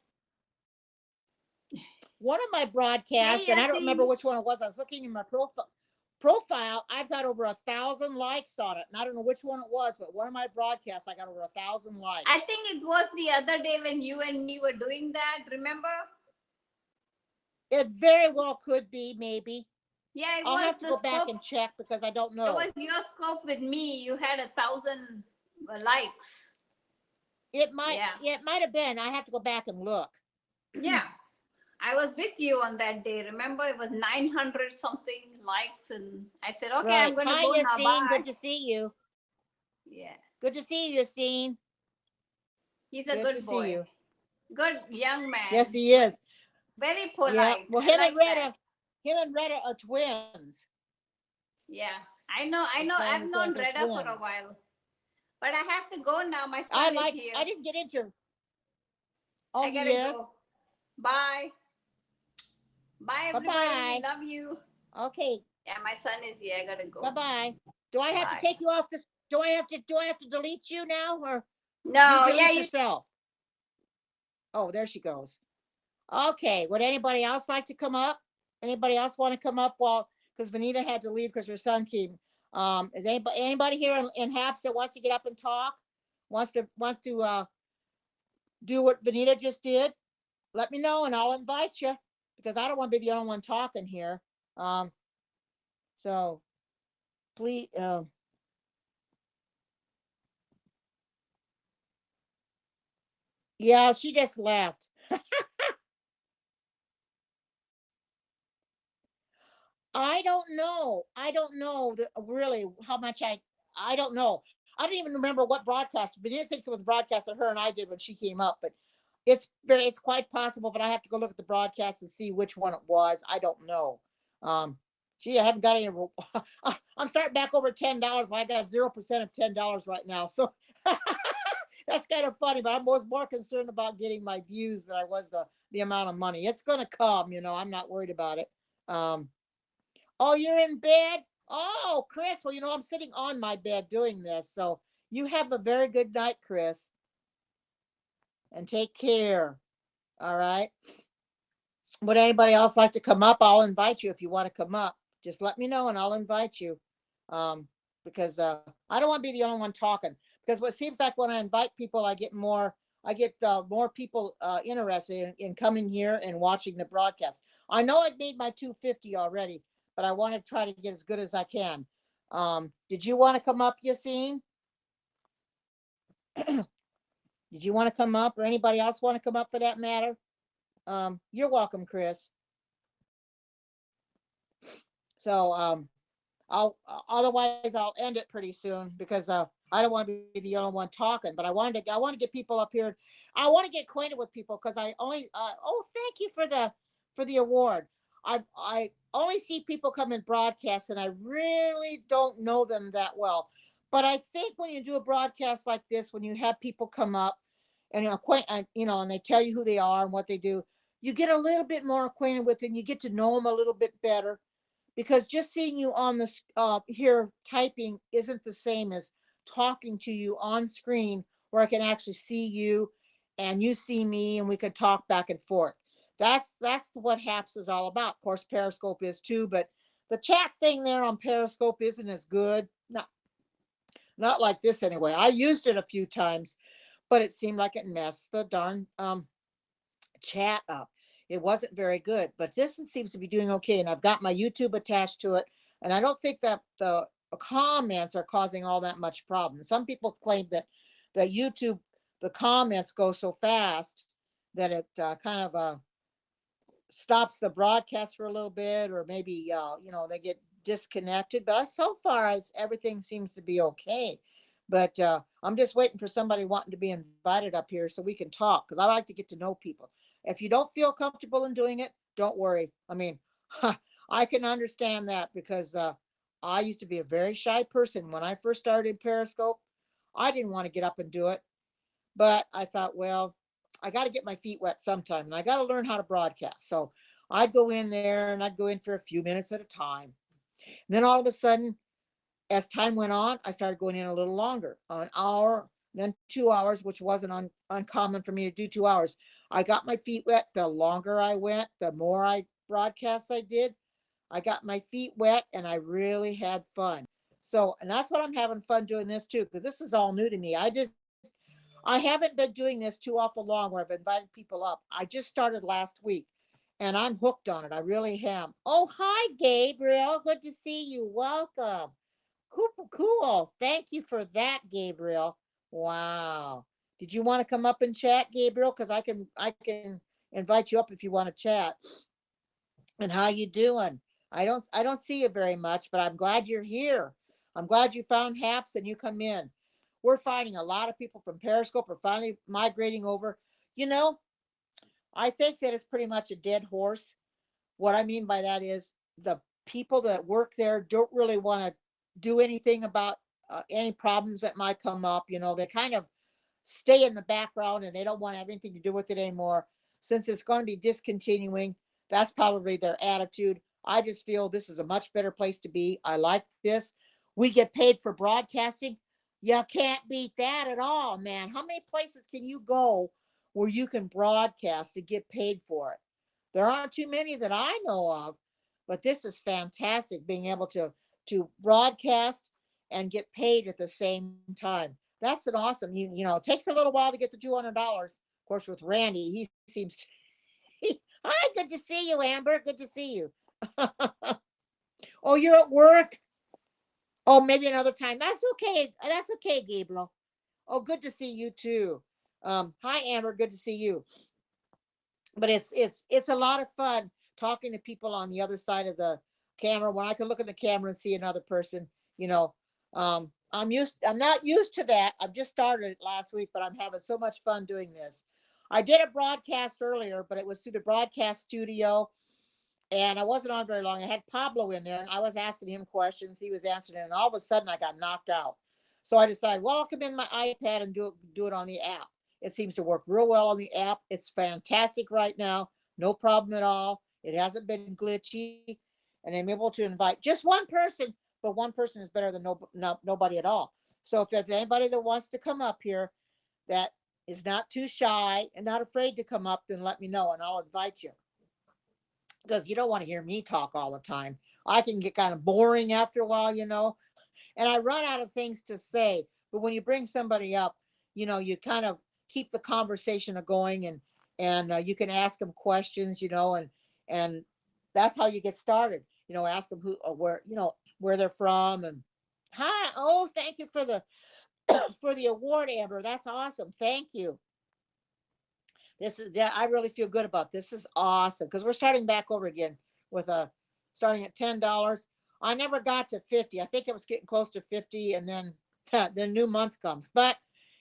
one of my broadcasts, Hey, and I don't remember Yasin. which one it was. I was looking in my profile. I've got over 1,000 likes on it, and I don't know which one it was, but one of my broadcasts, I got over 1,000 I likes. think it was the other day when you and me were doing that. Remember? It very well could be, maybe. Yeah, it I'll was have to the go back scope. and check because I don't It know. was your scope with me. You had 1,000 likes. It might, Yeah. it might have been. I have to go back and look. Yeah. I was with you on that day. Remember, it was 900 something likes, and I said, "Okay, Right. I'm going to Hi, go now. Yassine. Bye." Good to see you. Yeah, Good to see you, Yassine. he's a Good to good see boy, you. good young Yes, man, he is. very Yeah. polite. Well, I like that. Him and Retta are twins. Yeah, I know. I His know. mom and I've his known dad, they're Reda for a twins. while, but I have to go now. My son is I here. didn't get into. Oh, I he gotta is. go. Bye. Bye, Bye everybody. bye. Love you. Okay. Yeah, my son is here. I gotta Bye go. bye. Do I have to Bye. take you off this? Do I have to delete you now, or you No, yeah, delete you. yourself? Oh, there she goes. Okay. Would anybody else like to come up? Anybody else want to come up? Well, because Vanita had to leave because her son came. Is anybody here in Haps that wants to get up and talk? Wants to do what Vanita just did? Let me know and I'll invite you because I don't want to be the only one talking here. Um, so please, yeah, she just left. I don't know. I don't know really how much I don't know. I don't even remember what broadcast. Vanita thinks it was broadcast that her and I did when she came up, but it's quite possible. But I have to go look at the broadcast and see which one it was. I don't know. Um, Gee, I haven't got any. I'm starting back over $10, but I got 0% of $10 right now. So that's kind of funny. But I was more concerned about getting my views than I was the amount of money. It's gonna come. I'm not worried about it. Um, Oh, you're in bed? Oh, Chris. Well, I'm sitting on my bed doing this. So you have a very good night, Chris, and take care. All right. Would anybody else like to come up? I'll invite you if you want to come up. Just let me know and I'll invite you. Um, because I don't want to be the only one talking. Because what seems like when I invite people, I get more people interested in coming here and watching the broadcast. I know I've made my 250 already, but I want to try to get as good as I can. Did you want to come up, Yassine? Did you want to come up or anybody else want to come up for that matter? You're welcome, Chris. So I'll otherwise I'll end it pretty soon because I don't want to be the only one talking. But I want to get people up here. I want to get acquainted with people because I only oh, thank you for the award. I only see people come in broadcasts and I really don't know them that well. But I think when you do a broadcast like this, when you have people come up and and they tell you who they are and what they do, you get a little bit more acquainted with them. You get to know them a little bit better because just seeing you on the here typing isn't the same as talking to you on screen where I can actually see you and you see me and we can talk back and forth. That's what Haps is all about. Of course, Periscope is too, but the chat thing there on Periscope isn't as good. Not like this anyway. I used it a few times, but it seemed like it messed the darn chat up. It wasn't very good, but this one seems to be doing okay. And I've got my YouTube attached to it. And I don't think that the comments are causing all that much problem. Some people claim that YouTube, the comments go so fast that it kind of stops the broadcast for a little bit, or maybe, they get disconnected. But so far, as everything seems to be okay. But I'm just waiting for somebody wanting to be invited up here so we can talk because I like to get to know people. If you don't feel comfortable in doing it, don't worry. I mean, I can understand that because I used to be a very shy person when I first started Periscope. I didn't want to get up and do it, but I thought, well, I got to get my feet wet sometime and I got to learn how to broadcast. So I'd go in there and I'd go in for a few minutes at a time. And then all of a sudden, as time went on, I started going in a little longer, an hour, then 2 hours, which wasn't uncommon for me to do 2 hours. I got my feet wet. The longer I went, the more I broadcasts I did. I got my feet wet and I really had fun. So, and that's what I'm having fun doing this too, because this is all new to me. I haven't been doing this too awful long where I've invited people up. I just started last week and I'm hooked on it. I really am. Oh, hi, Gabriel. Good to see you. Welcome. Cool, cool. Thank you for that, Gabriel. Wow. Did you want to come up and chat, Gabriel? Because I can invite you up if you want to chat. And how you doing? I don't see you very much, but I'm glad you're here. I'm glad you found Haps and you come in. We're finding a lot of people from Periscope are finally migrating over. You know, I think that it's pretty much a dead horse. What I mean by that is the people that work there don't really want to do anything about any problems that might come up. They kind of stay in the background and they don't want to have anything to do with it anymore. Since it's going to be discontinuing, that's probably their attitude. I just feel this is a much better place to be. I like this. We get paid for broadcasting. You can't beat that at all, man. How many places can you go where you can broadcast and get paid for it? There aren't too many that I know of, but this is fantastic being able to broadcast and get paid at the same time. That's an awesome. It takes a little while to get the $200. Of course, with Randy, he seems. Hi, good to see you, Amber. Good to see you. Oh, you're at work. Oh, maybe another time. That's okay. That's okay, Gabriel. Oh, good to see you too. Hi, Amber. Good to see you. But it's a lot of fun talking to people on the other side of the camera when I can look at the camera and see another person. You know, I'm not used to that. I've just started it last week, but I'm having so much fun doing this. I did a broadcast earlier, but it was through the broadcast studio, and I wasn't on very long. I had Pablo in there, and I was asking him questions. He was answering, and all of a sudden, I got knocked out. So I decided, well, I'll come in my iPad and do it on the app. It seems to work real well on the app. It's fantastic right now, no problem at all. It hasn't been glitchy, and I'm able to invite just one person, but one person is better than nobody at all. So if there's anybody that wants to come up here that is not too shy and not afraid to come up, then let me know and I'll invite you, because you don't want to hear me talk all the time. I can get kind of boring after a while, and I run out of things to say. But when you bring somebody up, you kind of keep the conversation going, and you can ask them questions, and that's how you get started. Ask them where they're from, and hi. Oh, thank you for the for the award, Amber. That's awesome. Thank you. I really feel good about this. This is awesome because we're starting back over again with a starting at $10. I never got to 50. I think it was getting close to 50, and then the new month comes. But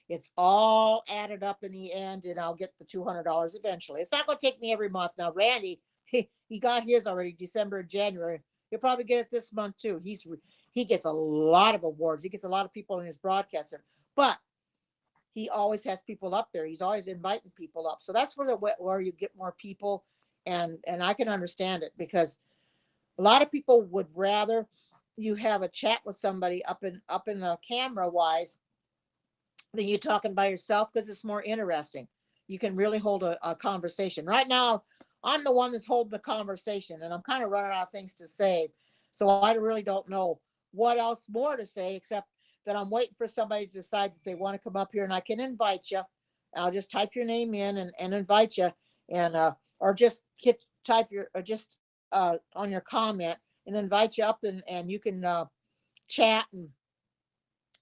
it's all added up in the end, and I'll get the $200 eventually. It's not going to take me every month. Now, Randy, he got his already December and January. He'll probably get it this month too. He gets a lot of awards. He gets a lot of people in his broadcaster. But he always has people up there. He's always inviting people up. So that's where you get more people, and I can understand it, because a lot of people would rather you have a chat with somebody up in the camera wise than you talking by yourself, because it's more interesting. You can really hold a conversation. Right now, I'm the one that's holding the conversation, and I'm kind of running out of things to say. So I really don't know what else more to say, except that I'm waiting for somebody to decide that they want to come up here, and I can invite you. I'll just type your name in and invite you, and or just hit type your or just on your comment and invite you up, and you can chat and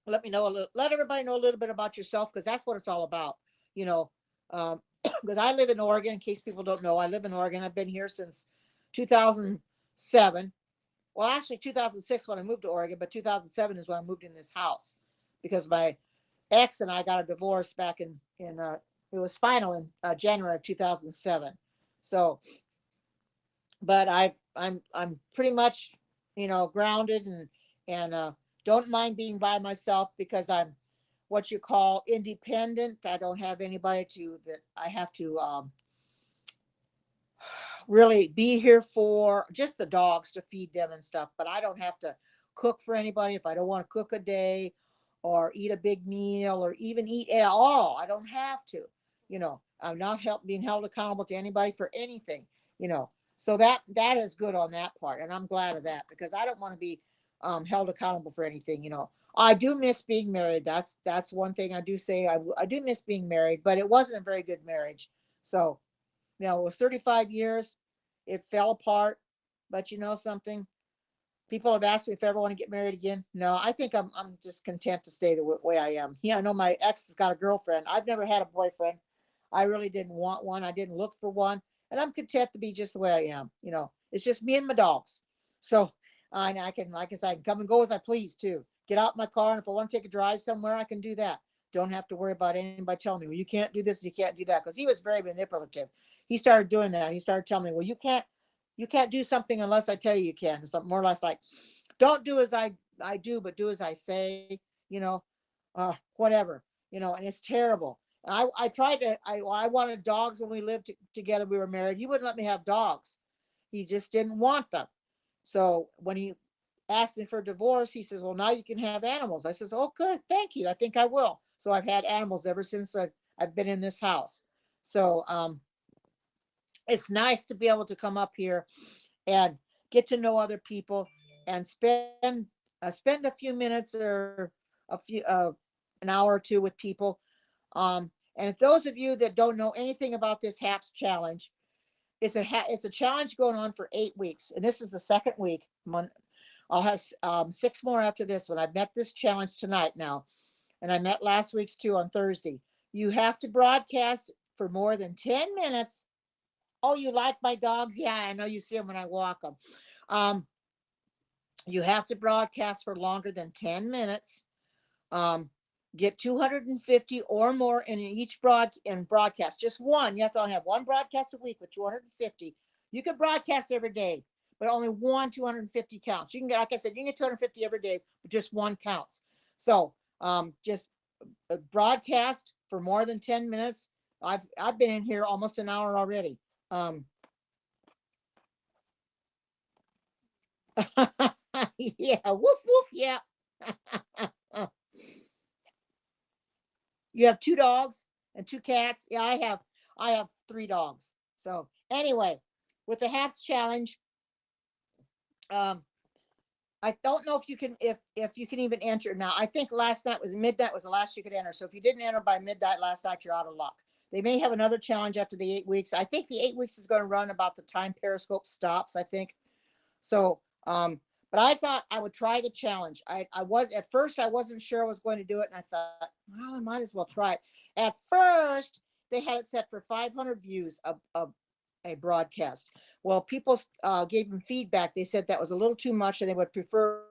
let everybody know a little bit about yourself, because that's what it's all about, you know. Because I live in Oregon. In case people don't know, I live in Oregon. I've been here since 2007. Well, actually 2006 when I moved to Oregon, but 2007 is when I moved in this house, because my ex and I got a divorce back in it was final in January of 2007. So, but I'm pretty much grounded, and don't mind being by myself, because I'm what you call independent. I don't have anybody that I have to really be here for, just the dogs to feed them and stuff, but I don't have to cook for anybody if I don't want to cook a day or eat a big meal or even eat at all. I don't have to. I'm not being held accountable to anybody for anything, you know. So that is good on that part, and I'm glad of that because I don't want to be held accountable for anything, you know. I do miss being married. That's one thing I do say. I do miss being married, but it wasn't a very good marriage. So, it was 35 years. It fell apart. But you know something? People have asked me if I ever want to get married again. No, I think I'm just content to stay the way I am. Yeah, I know my ex has got a girlfriend. I've never had a boyfriend. I really didn't want one. I didn't look for one, and I'm content to be just the way I am. It's just me and my dogs. So, and I can, like I said, I can come and go as I please too. Get out my car, and if I want to take a drive somewhere, I can do that. Don't have to worry about anybody telling me, well, you can't do this, and you can't do that, because he was very manipulative. He started doing that. He started telling me, well, you can't do something unless I tell you you can. Something more or less like, don't do as I do, but do as I say, you know, whatever, and it's terrible. I tried to, I wanted dogs when we lived together. We were married. He wouldn't let me have dogs. He just didn't want them. So when he asked me for a divorce, he says, well, now you can have animals. I says, oh, good. Thank you. I think I will. So I've had animals ever since I've been in this house. So, it's nice to be able to come up here and get to know other people and spend a few minutes or a few an hour or two with people. And if those of you that don't know anything about this HAPS challenge, it's a challenge going on for 8 weeks, and this is the second week. I'll have 6 more after this one. I've met this challenge tonight now, and I met last week's too on Thursday. You have to broadcast for more than 10 minutes. Oh, you like my dogs? Yeah, I know you see them when I walk them. Um, you have to broadcast for longer than 10 minutes. Um, get 250 or more in each broadcast. Just one. You have to only have one broadcast a week with 250. You can broadcast every day, but only one 250 counts. You can get, like I said, you can get 250 every day, but just one counts. So just broadcast for more than 10 minutes. I've been in here almost an hour already. Um, yeah, woof woof, yeah. You have 2 dogs and 2 cats. Yeah, I have 3 dogs. So anyway, with the HAPS challenge, um, I don't know if you can if you can even enter now. I think last night was midnight was the last you could enter. So if you didn't enter by midnight last night, you're out of luck. They may have another challenge after the 8 weeks. I think the 8 weeks is going to run about the time Periscope stops, I think. So, but I thought I would try the challenge. I was at first I wasn't sure I was going to do it, and I thought, well, I might as well try it. At first, they had it set for 500 views of a broadcast. Well, people gave them feedback. They said that was a little too much, and they would prefer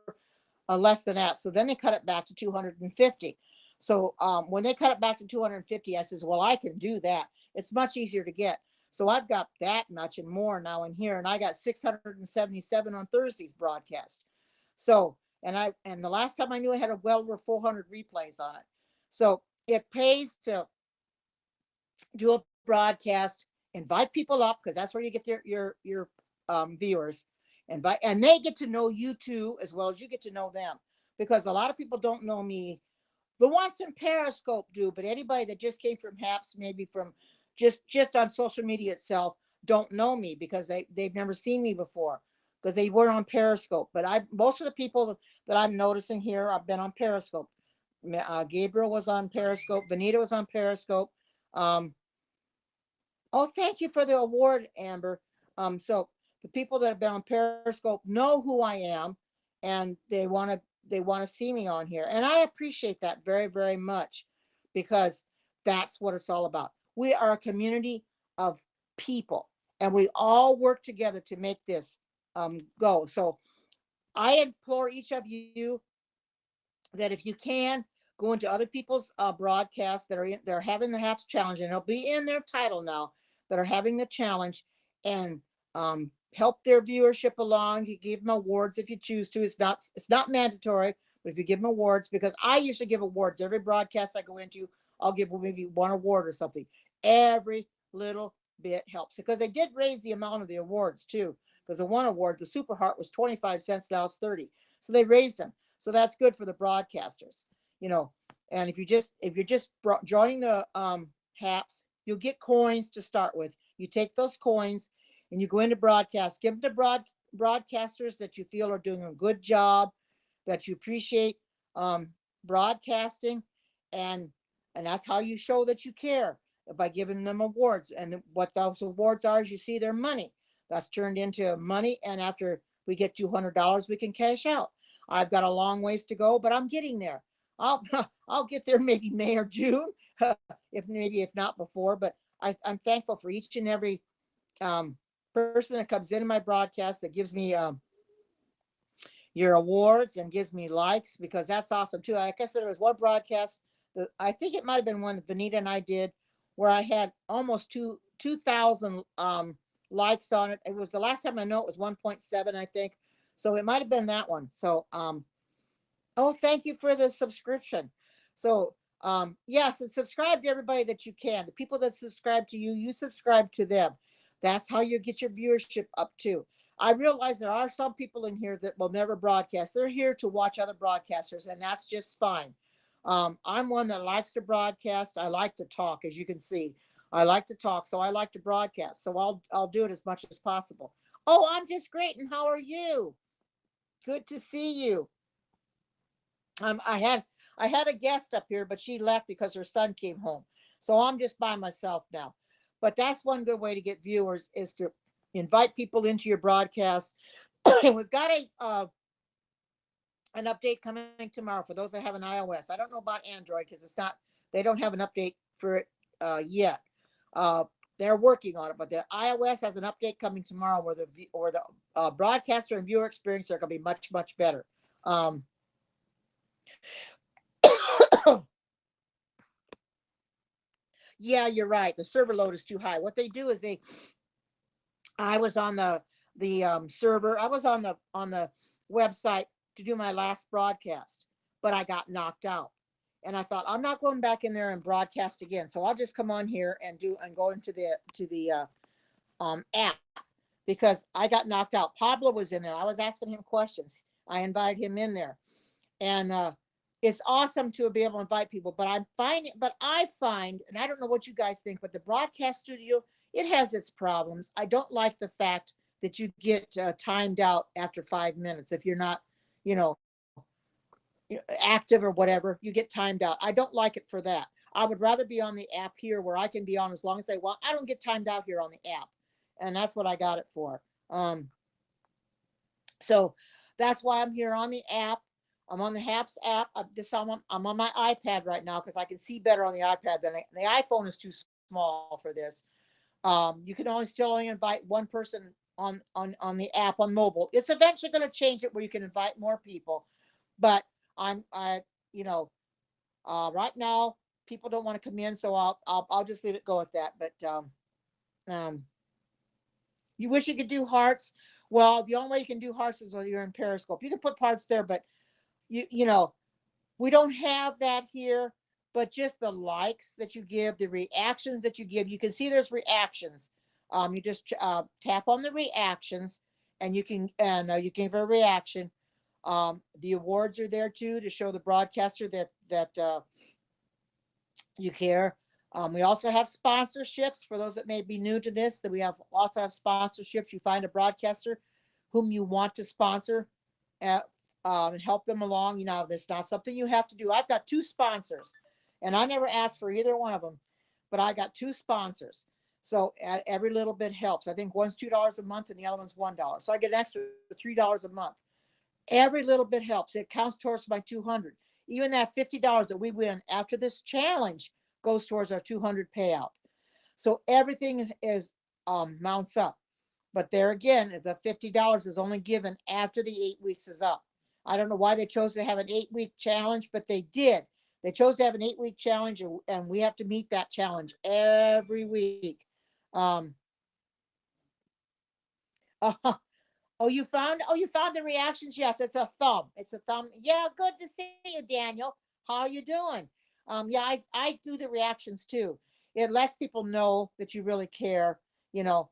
less than that. So then they cut it back to 250. So when they cut it back to 250, I says, well, I can do that. It's much easier to get. So I've got that much and more now in here, and I got 677 on Thursday's broadcast. So, and the last time I knew I had well over 400 replays on it. So it pays to do a broadcast, invite people up, because that's where you get your viewers, and they get to know you too, as well as you get to know them, because a lot of people don't know me. The ones in Periscope do, but anybody that just came from HAPS, maybe from just on social media itself, don't know me because they've never seen me before because they weren't on Periscope. But most of the people that I'm noticing here, I've been on Periscope. Gabriel was on Periscope. Benita was on Periscope. Um, oh, thank you for the award, Amber. So the people that have been on Periscope know who I am, and they want to see me on here, and I appreciate that very, very much, because that's what it's all about. We are a community of people, and we all work together to make this go. So I implore each of you that if you can go into other people's broadcasts they're having the HAPS challenge, and it'll be in their title now, that are having the challenge, and help their viewership along. You give them awards if you choose to. It's not mandatory, but if you give them awards, because I usually give awards every broadcast I go into, I'll give maybe one award or something. Every little bit helps, because they did raise the amount of the awards too, because the one award, the Super Heart, was 25 cents, now it's 30. So they raised them. So that's good for the broadcasters, you know. And if you're just joining the HAPS, you'll get coins to start with. You take those coins and you go into broadcast, give them to broadcasters that you feel are doing a good job, that you appreciate broadcasting, and that's how you show that you care, by giving them awards. And what those awards are is, you see, their money that's turned into money, and after we get $200, we can cash out. I've got a long ways to go, but I'm getting there. I'll I'll get there maybe May or June, if not before. But I'm thankful for each and every person that comes into my broadcast, that gives me your awards and gives me likes, because that's awesome too. Like I said, there was one broadcast that I think it might have been one that Vanita and I did, where I had almost 2,000 likes on it. It was, the last time I know, it was 1.7, I think. So it might have been that one. So oh, thank you for the subscription. So yes, and subscribe to everybody that you can. The people that subscribe to you, you subscribe to them. That's how you get your viewership up too. I realize there are some people in here that will never broadcast. They're here to watch other broadcasters, and that's just fine. I'm one that likes to broadcast. I like to talk, as you can see. I like to talk, so I like to broadcast. So I'll do it as much as possible. Oh, I'm just great, and how are you? Good to see you. I had a guest up here, but she left because her son came home. So I'm just by myself now. But that's one good way to get viewers, is to invite people into your broadcast. And we've got an update coming tomorrow for those that have an iOS. I don't know about Android, because they don't have an update for it yet. They're working on it, but the iOS has an update coming tomorrow where the broadcaster and viewer experience are going to be much, much better. Yeah, you're right. The server load is too high. What they do is I was on the server. I was on the website to do my last broadcast, but I got knocked out. And I thought, I'm not going back in there and broadcast again. So I'll just come on here and go into the app, because I got knocked out. Pablo was in there. I was asking him questions. I invited him in there, and it's awesome to be able to invite people. But I find, and I don't know what you guys think, but the broadcast studio, it has its problems. I don't like the fact that you get timed out after 5 minutes if you're not, you know, active or whatever. You get timed out. I don't like it for that. I would rather be on the app here, where I can be on as long as I want. I don't get timed out here on the app, and that's what I got it for. So that's why I'm here on the app. I'm on the HAPS app. I'm on my iPad right now, because I can see better on the iPad than the iPhone is too small for this. You can only invite one person on the app on mobile. It's eventually going to change it where you can invite more people, but I you know right now people don't want to come in, so I'll just leave it go at that. But um, you wish you could do hearts. Well, the only way you can do hearts is when you're in Periscope. You can put hearts there, but you know, we don't have that here. But just the likes that you give, the reactions that you give, you can see there's reactions. You just tap on the reactions, and you can give a reaction. The awards are there too, to show the broadcaster that you care. We also have sponsorships for those that may be new to this. That we also have sponsorships. You find a broadcaster whom you want to sponsor, and help them along. There's not something you have to do. I've got 2 sponsors, and I never asked for either one of them, but I got 2 sponsors. So every little bit helps. I think one's $2 a month and the other one's $1. So I get an extra $3 a month. Every little bit helps. It counts towards my 200. Even that $50 that we win after this challenge goes towards our 200 payout. So everything is mounts up. But there again, the $50 is only given after the 8 weeks is up. I don't know why they chose to have an 8-week challenge, but they did. They chose to have an 8-week challenge, and we have to meet that challenge every week. Oh, you found the reactions? Yes, it's a thumb. It's a thumb. Yeah, good to see you, Daniel. How are you doing? Yeah, I do the reactions too. It lets people know that you really care, you know.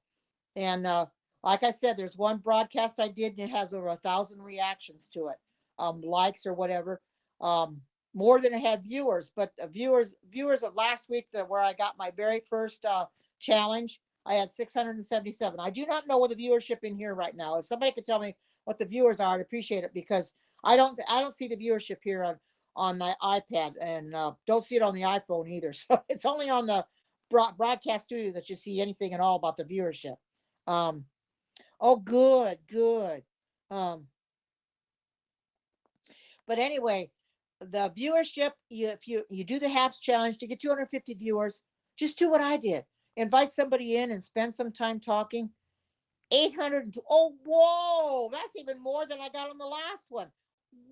And like I said, there's one broadcast I did, and it has over 1,000 reactions to it, likes or whatever. more than I have viewers, but the viewers of last week, where I got my very first challenge, I had 677. I do not know what the viewership in here right now. If somebody could tell me what the viewers are, I'd appreciate it, because I don't see the viewership here on my iPad, and don't see it on the iPhone either. So it's only on the broadcast studio that you see anything at all about the viewership. Um, oh, good, good. Um, but anyway, the viewership, if you do the HAPS challenge to get 250 viewers, just do what I did. Invite somebody in and spend some time talking. 800. Oh, whoa, that's even more than I got on the last one.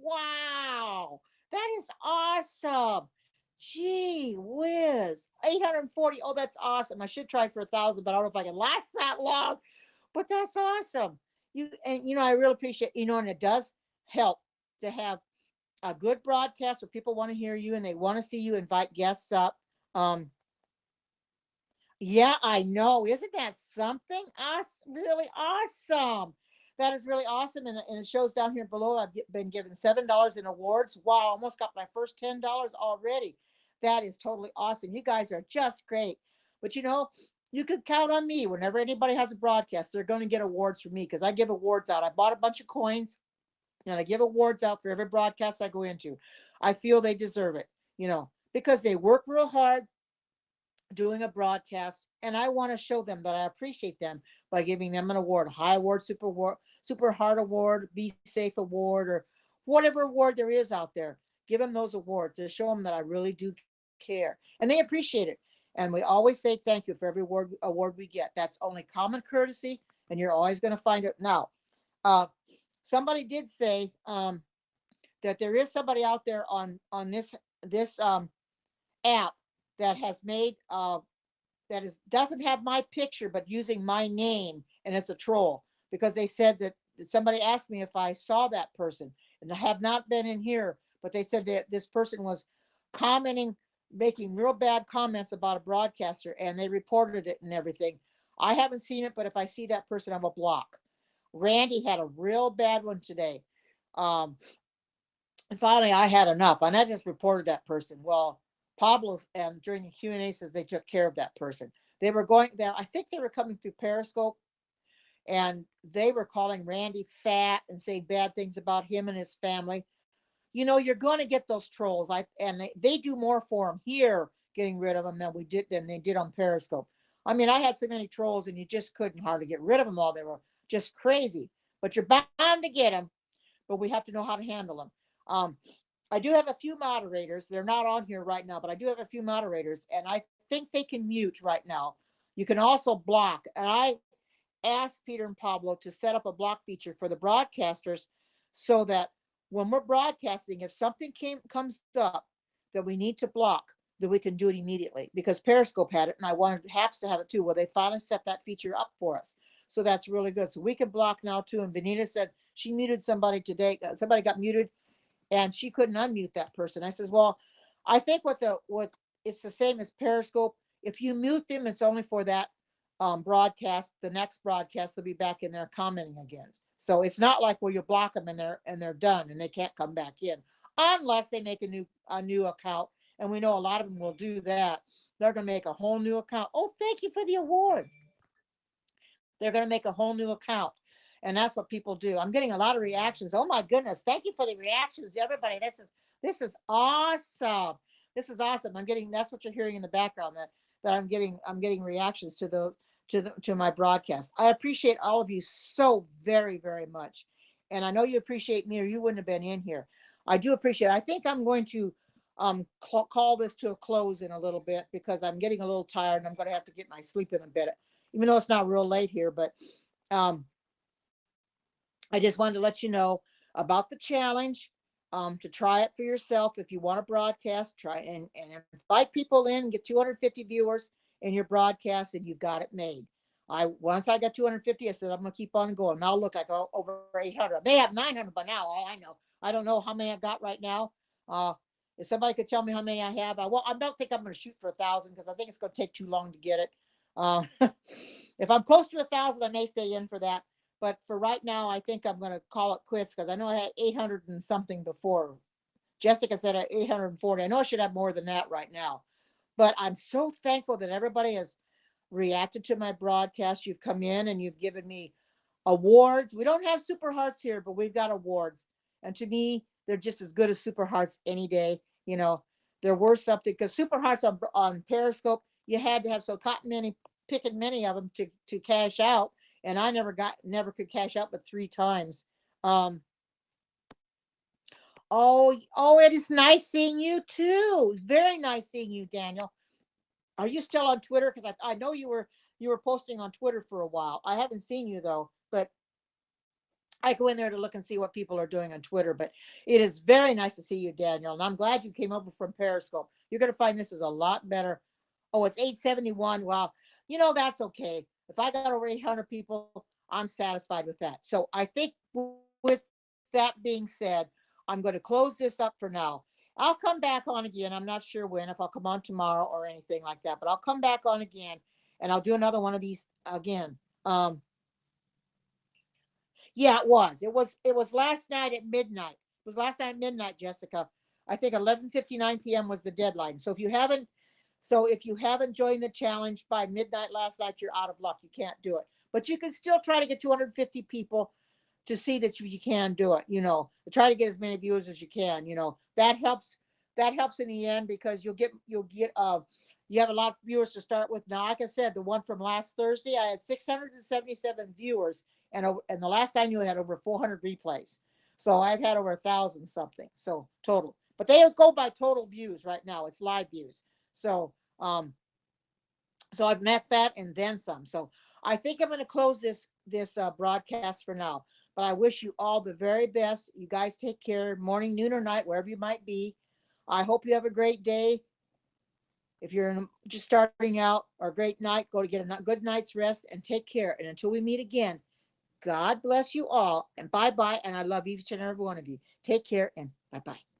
Wow, that is awesome. Gee whiz. 840. Oh, that's awesome. I should try for 1,000, but I don't know if I can last that long. But that's awesome. I really appreciate, and it does help to have a good broadcast where people want to hear you and they want to see you invite guests up. Um, yeah, I know. Isn't that something? Really awesome. That is really awesome. And it shows down here below. I've been given $7 in awards. Wow, almost got my first $10 already. That is totally awesome. You guys are just great. But you can count on me whenever anybody has a broadcast. They're going to get awards from me because I give awards out. I bought a bunch of coins and I give awards out for every broadcast I go into. I feel they deserve it, because they work real hard doing a broadcast, and I want to show them that I appreciate them by giving them an award, high award, super hard award, be safe award, or whatever award there is out there. Give them those awards to show them that I really do care, and they appreciate it. And we always say thank you for every award we get. That's only common courtesy, and you're always going to find it. Now, somebody did say that there is somebody out there on this app that has made that doesn't have my picture but using my name, and it's a troll, because they said that somebody asked me if I saw that person, and I have not been in here, but they said that this person was commenting, making real bad comments about a broadcaster, and they reported it and everything. I haven't seen it, but if I see that person, I will block. Randy had a real bad one today. And finally I had enough, and I just reported that person. Well, Pablo, and during the Q&A, says they took care of that person. They were going there, I think they were coming through Periscope, and they were calling Randy fat and saying bad things about him and his family. You're going to get those trolls. They do more for them here, getting rid of them, than they did on Periscope. I mean, I had so many trolls, and you just couldn't hardly get rid of them all. They were just crazy. But you're bound to get them, but we have to know how to handle them. I do have a few moderators. They're not on here right now, but I do have a few moderators, and I think they can mute right now. You can also block. And I asked Peter and Pablo to set up a block feature for the broadcasters, so that when we're broadcasting, if something comes up that we need to block, that we can do it immediately, because Periscope had it, and I wanted HAPS to have it too. Well, they finally set that feature up for us. So that's really good. So we can block now too. And Vanita said she muted somebody today. Somebody got muted and she couldn't unmute that person. I says, well, I think what it's the same as Periscope. If you mute them, it's only for that broadcast. The next broadcast, they'll be back in there commenting again. So it's not like where you block them and they're done and they can't come back in, unless they make a new account. And we know a lot of them will do that. They're going to make a whole new account. Oh, thank you for the award. They're going to make a whole new account. And that's what people do. I'm getting a lot of reactions. Oh my goodness. Thank you for the reactions, everybody. This is awesome. This is awesome. That's what you're hearing in the background, that I'm getting reactions to my broadcast. I appreciate all of you so very, very much. And I know you appreciate me, or you wouldn't have been in here. I do appreciate it. I think I'm going to call this to a close in a little bit, because I'm getting a little tired and I'm going to have to get my sleep in a bit, even though it's not real late here. But I just wanted to let you know about the challenge, to try it for yourself. If you want to broadcast, try and invite people in, get 250 viewers in your broadcast, and you got it made. Once I got 250, I said, I'm going to keep on going. Now look, I go over 800. I may have 900 by now. All I know. I don't know how many I've got right now. If somebody could tell me how many I have, I don't think I'm going to shoot for 1,000, because I think it's going to take too long to get it. If I'm close to 1,000, I may stay in for that. But for right now, I think I'm going to call it quits, because I know I had 800 and something before, Jessica said 840. I know I should have more than that right now, but I'm so thankful that everybody has reacted to my broadcast. You've come in and you've given me awards. We don't have Super Hearts here, but we've got awards. And to me, they're just as good as Super Hearts any day. You know, they're worth something because Super Hearts on Periscope, you had to have so cotton many picking many of them to cash out. And I never could cash out but 3 times. Um, oh, it is nice seeing you too. Very nice seeing you, Daniel. Are you still on Twitter? Because I know you were posting on Twitter for a while. I haven't seen you though, but I go in there to look and see what people are doing on Twitter. But it is very nice to see you, Daniel. And I'm glad you came over from Periscope. You're going to find this is a lot better. Oh, it's 871. Well, that's okay. If I got over 800 people, I'm satisfied with that. So I think with that being said, I'm going to close this up for now. I'll come back on again. I'm not sure when, if I'll come on tomorrow or anything like that, but I'll come back on again and I'll do another one of these again. Yeah, it was. It was last night at midnight. It was last night at midnight, Jessica. I think 11:59 p.m. was the deadline. So if you haven't joined the challenge by midnight last night, you're out of luck. You can't do it. But you can still try to get 250 people to see that you can do it, try to get as many viewers as you can, that helps in the end because you have a lot of viewers to start with. Now, like I said, the one from last Thursday, I had 677 viewers, and the last time you had over 400 replays. So I've had over 1,000 something. So total, but they go by total views right now. It's live views. So, so I've met that and then some. So I think I'm going to close this broadcast for now. But I wish you all the very best. You guys take care, morning, noon, or night, wherever you might be. I hope you have a great day. If you're just starting out, or a great night, go to get a good night's rest and take care. And until we meet again, God bless you all and bye bye. And I love each and every one of you. Take care and bye bye.